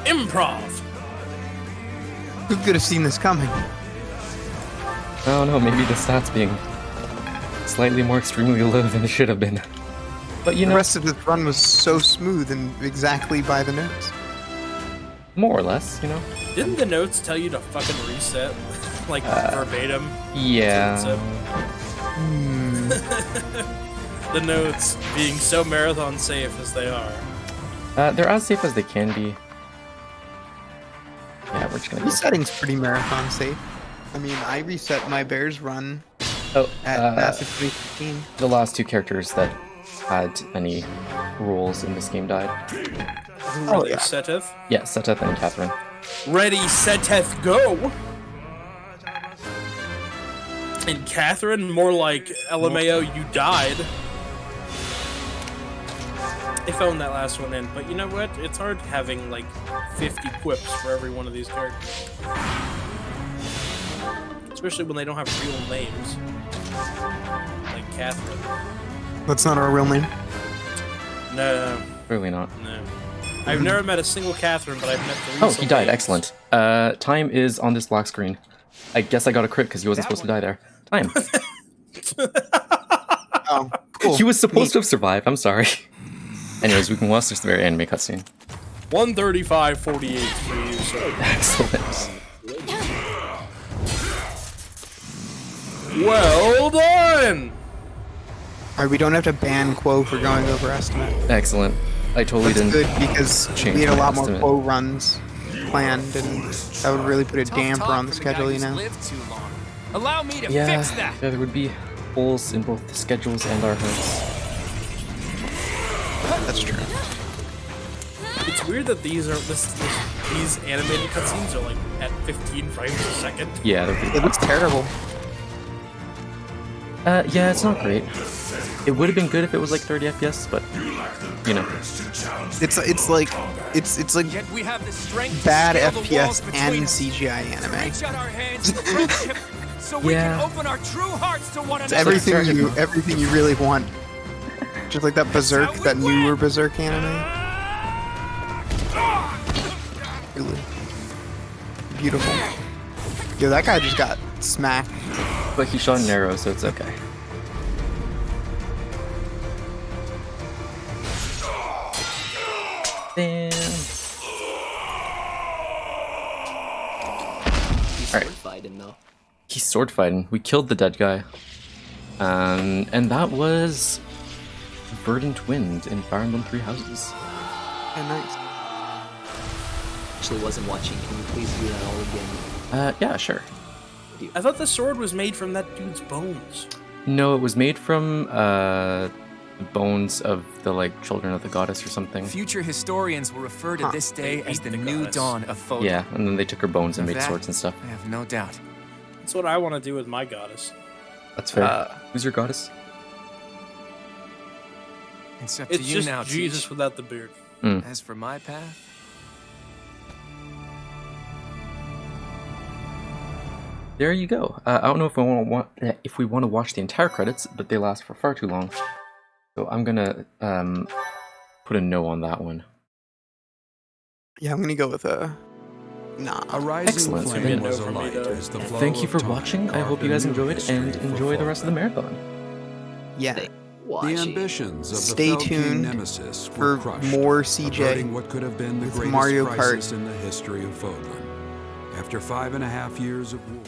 Speaker 3: Improv!
Speaker 4: Who could have seen this coming?
Speaker 2: I don't know, maybe the stats being slightly more extremely low than it should have been. But you
Speaker 4: The
Speaker 2: know,
Speaker 4: rest of this run was so smooth and exactly by the notes.
Speaker 2: more or less, you know?
Speaker 3: Didn't the notes tell you to fucking reset? Like, verbatim?
Speaker 2: Yeah.
Speaker 4: Hmm.
Speaker 3: The notes being so marathon safe as they are.
Speaker 2: They're as safe as they can be. Yeah, we're just gonna
Speaker 4: Resetting's pretty marathon safe. I mean, I reset my Bears run
Speaker 2: Oh,
Speaker 4: at Massive 2015.
Speaker 2: the last 2 characters that had any roles in this game died.
Speaker 3: Who
Speaker 4: Oh,
Speaker 3: are they,
Speaker 4: yeah.
Speaker 3: Seteth?
Speaker 2: Yeah, Seteth and Catherine.
Speaker 3: Ready, Seteth, go! And Catherine, more like LMAO, you died. They phoned that last one in, but you know what? It's hard having like 50 quips for every one of these characters. Especially when they don't have real names. Like Catherine.
Speaker 4: That's not our real name.
Speaker 3: No,
Speaker 2: Really not.
Speaker 3: no. I've never met a single Catherine, but I've met the
Speaker 2: Oh,
Speaker 3: recent
Speaker 2: he died.
Speaker 3: names.
Speaker 2: Excellent. Time is on this black screen. I guess I got a crit because he wasn't supposed to die there. Time.
Speaker 4: Oh, cool.
Speaker 2: He was supposed to have survived. I'm sorry. Anyways, we can watch this very anime cutscene.
Speaker 3: 135.48 for you, sir.
Speaker 2: Excellent.
Speaker 3: Well done!
Speaker 4: Alright, we don't have to ban Quo for going over estimate.
Speaker 2: Excellent. I totally
Speaker 4: That's
Speaker 2: didn't.
Speaker 4: good because
Speaker 2: change
Speaker 4: we had a
Speaker 2: my
Speaker 4: lot more
Speaker 2: estimate.
Speaker 4: Quo runs planned, and that would really put a damper on the schedule, you know?
Speaker 7: Allow me to
Speaker 2: Yeah,
Speaker 7: fix that.
Speaker 2: there would be holes in both the schedules and our heads.
Speaker 4: That's true.
Speaker 3: It's weird that these animated cutscenes are like at 15 frames a second.
Speaker 2: Yeah, they're pretty.
Speaker 4: It looks terrible.
Speaker 2: Yeah, it's not great. It would have been good if it was like 30 FPS, but you know.
Speaker 4: It's like
Speaker 7: Yet we have the strength to
Speaker 4: bad
Speaker 7: scale the walls
Speaker 4: FPS
Speaker 7: between
Speaker 4: and
Speaker 7: us.
Speaker 4: CGI anime.
Speaker 7: Reach out our hands in friendship so we
Speaker 2: Yeah.
Speaker 7: can open our true hearts to one
Speaker 4: It's
Speaker 7: another.
Speaker 4: everything you really want. Just like that Berserk, that newer Berserk anime. Really beautiful. Yo, that guy just got smacked.
Speaker 2: But he shot an arrow, so it's okay. Damn.
Speaker 1: He's
Speaker 2: Alright.
Speaker 1: sword fighting though.
Speaker 2: He's sword fighting. We killed the dead guy. And that was Verdant Wind in Fire Emblem 3 Houses.
Speaker 4: Yeah, nice.
Speaker 1: Actually wasn't watching. Can you please do that all again?
Speaker 2: Yeah, sure.
Speaker 3: I thought the sword was made from that dude's bones.
Speaker 2: No, it was made from the bones of the like children of the goddess or something.
Speaker 7: Future historians will refer to
Speaker 4: Huh.
Speaker 7: this day
Speaker 3: They
Speaker 7: as
Speaker 3: eat
Speaker 7: the
Speaker 3: the
Speaker 7: new
Speaker 3: goddess.
Speaker 7: dawn of Photon.
Speaker 2: Yeah, and then they took her bones and
Speaker 7: Of
Speaker 2: made
Speaker 7: that,
Speaker 2: swords and stuff.
Speaker 7: I have no doubt.
Speaker 3: That's what I want to do with my goddess.
Speaker 2: That's fair. Who's your goddess?
Speaker 7: It's up
Speaker 3: It's
Speaker 7: to you
Speaker 3: just
Speaker 7: now,
Speaker 3: Jesus
Speaker 7: Teach.
Speaker 3: without the beard.
Speaker 7: As for my path,
Speaker 2: There you go. I don't know if we want to watch the entire credits, but they last for far too long. So I'm gonna put a no on that one.
Speaker 4: Yeah, I'm gonna go with Nah.
Speaker 11: A rising
Speaker 2: Excellent.
Speaker 11: flame
Speaker 2: Then-
Speaker 11: was alight as the flow
Speaker 2: Thank you
Speaker 11: of
Speaker 2: for
Speaker 11: time
Speaker 2: watching. I
Speaker 11: carved
Speaker 2: hope you
Speaker 11: a
Speaker 2: guys
Speaker 11: new
Speaker 2: enjoyed
Speaker 11: history
Speaker 2: and
Speaker 11: for
Speaker 2: enjoy the rest of the
Speaker 11: Fodlan.
Speaker 2: marathon.
Speaker 4: Yeah.
Speaker 11: The
Speaker 1: Watching.
Speaker 11: ambitions of
Speaker 4: Stay
Speaker 11: the Fel King
Speaker 4: tuned
Speaker 11: nemesis
Speaker 4: for
Speaker 11: were crushed,
Speaker 4: more CJ
Speaker 11: averting what could have been the
Speaker 4: with
Speaker 11: greatest
Speaker 4: Mario
Speaker 11: crisis
Speaker 4: Kart.
Speaker 11: in the history of Fodlan. After 5.5 years of war.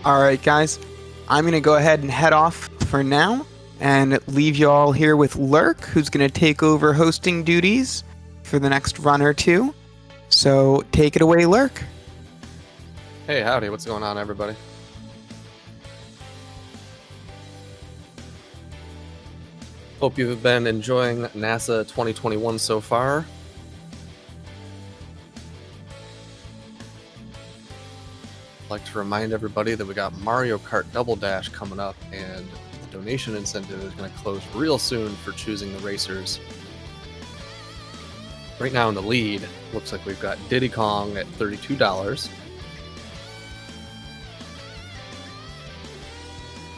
Speaker 4: All right, guys. I'm going to go ahead and head off for now and leave you all here with Lurk, who's going to take over hosting duties for the next run or two. So take it away, Lurk.
Speaker 12: Hey, howdy, what's going on, everybody? Hope you've been enjoying NASA 2021 so far. I'd like to remind everybody that we got Mario Kart Double Dash coming up, and the donation incentive is going to close real soon for choosing the racers. Right now in the lead, looks like we've got Diddy Kong at $32.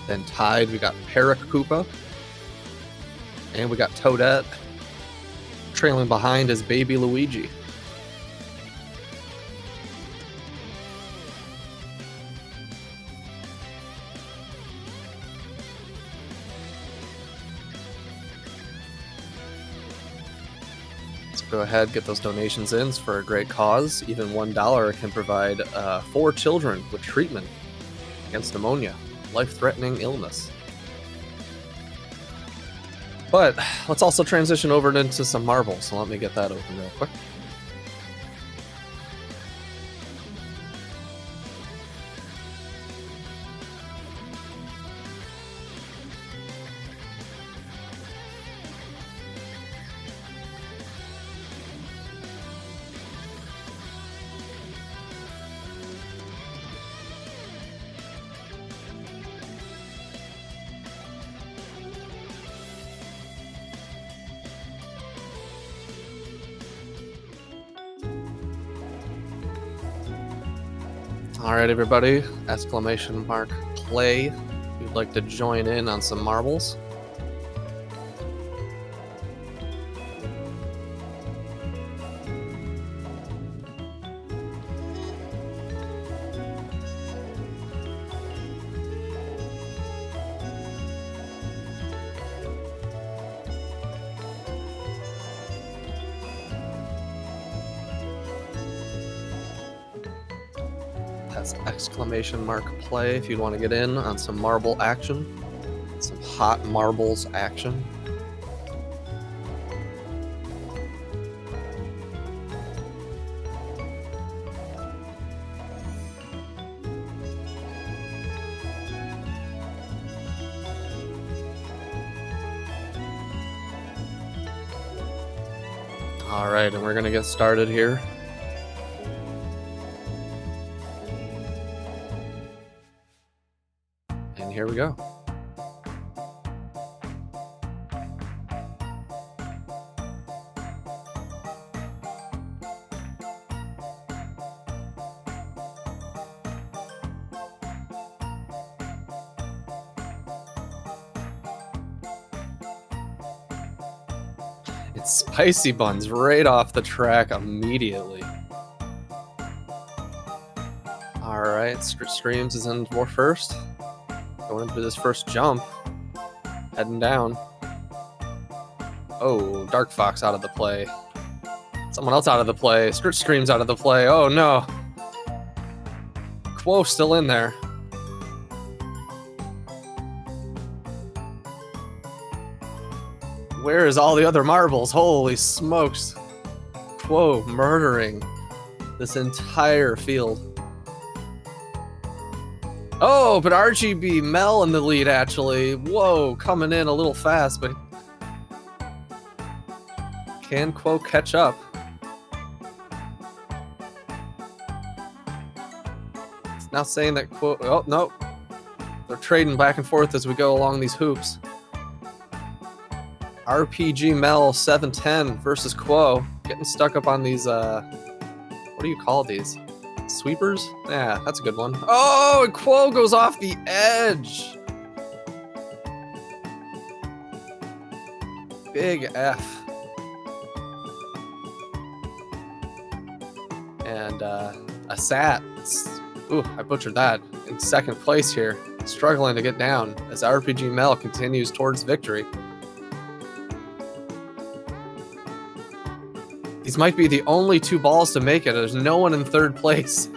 Speaker 12: Then tied, we got Peric Koopa. And we got Toadette. Trailing behind is Baby Luigi. Let's go ahead, get those donations in for a great cause. Even $1 can provide 4 children with treatment against pneumonia, life-threatening illness. But let's also transition over into some marbles, so let me get that open real quick. All right, everybody! Exclamation mark play. If you'd like to join in on some marbles. That's exclamation mark play if you want to get in on some marble action. Some hot marbles action. All right, and we're going to get started here. And here we go. It's Spicy Buns right off the track immediately. All right, Streams is in for first. Going into this first jump. Heading down. Oh, Dark Fox out of the play. Someone else out of the play. Streams out of the play. Oh no. Quo still in there. Where is all the other marbles? Holy smokes. Quo murdering this entire field. Oh, but RGB Mel in the lead, actually. Whoa, coming in a little fast, but can Quo catch up? It's now saying that Quo... Oh, no. They're trading back and forth as we go along these hoops. RPG Mel 710 versus Quo. Getting stuck up on these, what do you call these? Sweepers? Yeah, that's a good one. Oh, and Quo goes off the edge. Big F. And a Sat. Ooh, I butchered that. In second place here. Struggling to get down as RPG Mel continues towards victory. These might be the only two balls to make it. There's no one in third place.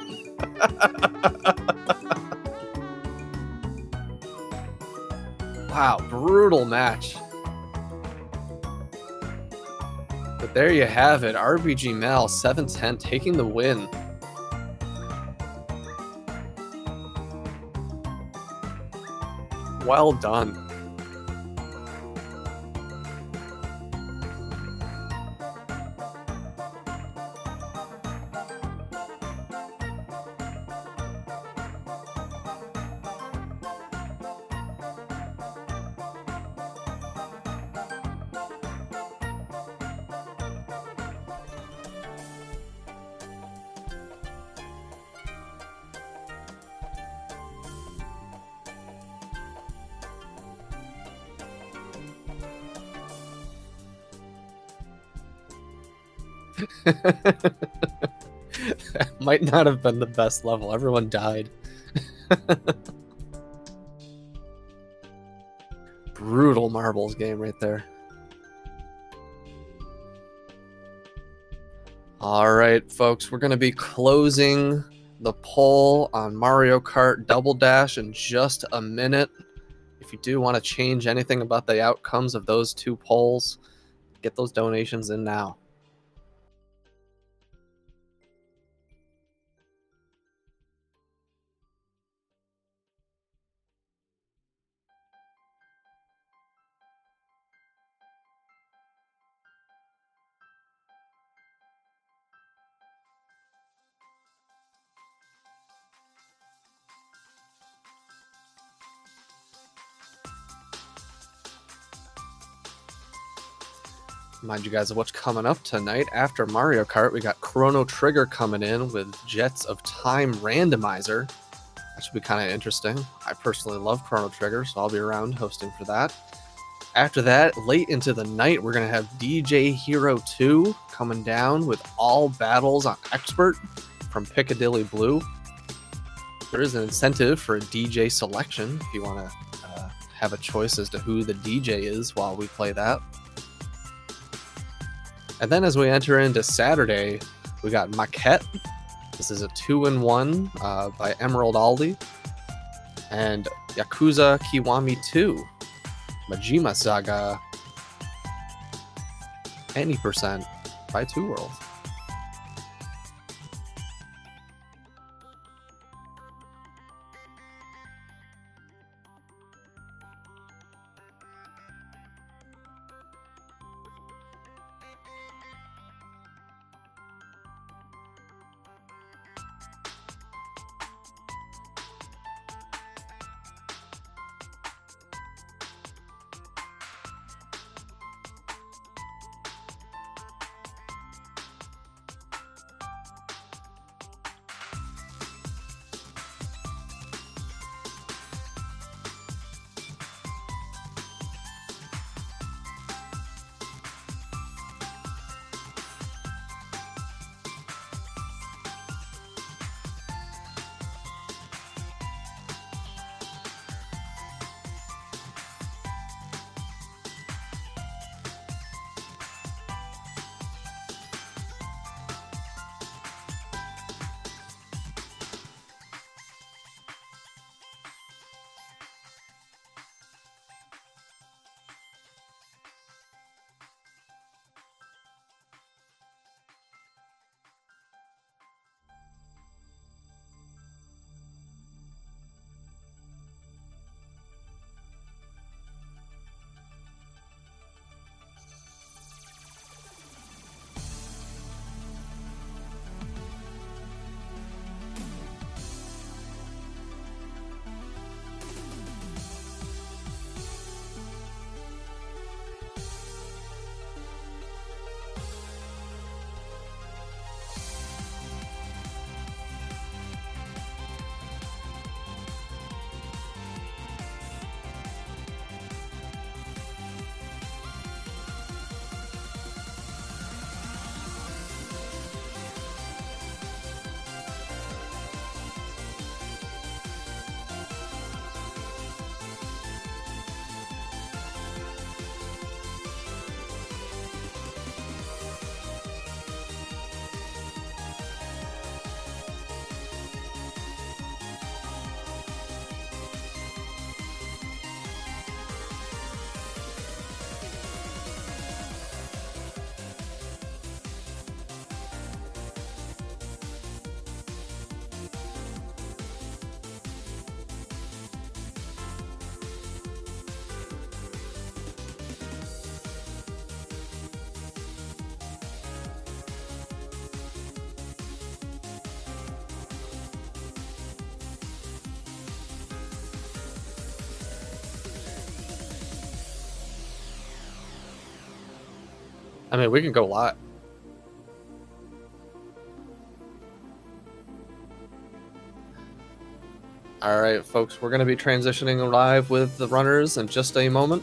Speaker 12: Wow, brutal match. But there you have it. RPG Mel 710 taking the win. Well done. That might not have been the best level. Everyone died. Brutal marbles game right there. All right, folks, we're going to be closing the poll on Mario Kart Double Dash in just a minute. If you do want to change anything about the outcomes of those two polls, get those donations in now. Remind you guys of what's coming up tonight. After Mario Kart, we got Chrono Trigger coming in with Jets of Time Randomizer. That should be kind of interesting. I personally love Chrono Trigger, so I'll be around hosting for that. After that, late into the night, we're going to have DJ Hero 2 coming down with all battles on Expert from Piccadilly Blue. There is an incentive for a DJ selection if you want to have a choice as to who the DJ is while we play that. And then as we enter into Saturday, we got Maquette. This is a 2-in-1 by Emerald Aldi. And Yakuza Kiwami 2, Majima Saga, any percent by 2 World. I mean, we can go live. All right, folks, we're going to be transitioning live with the runners in just a moment.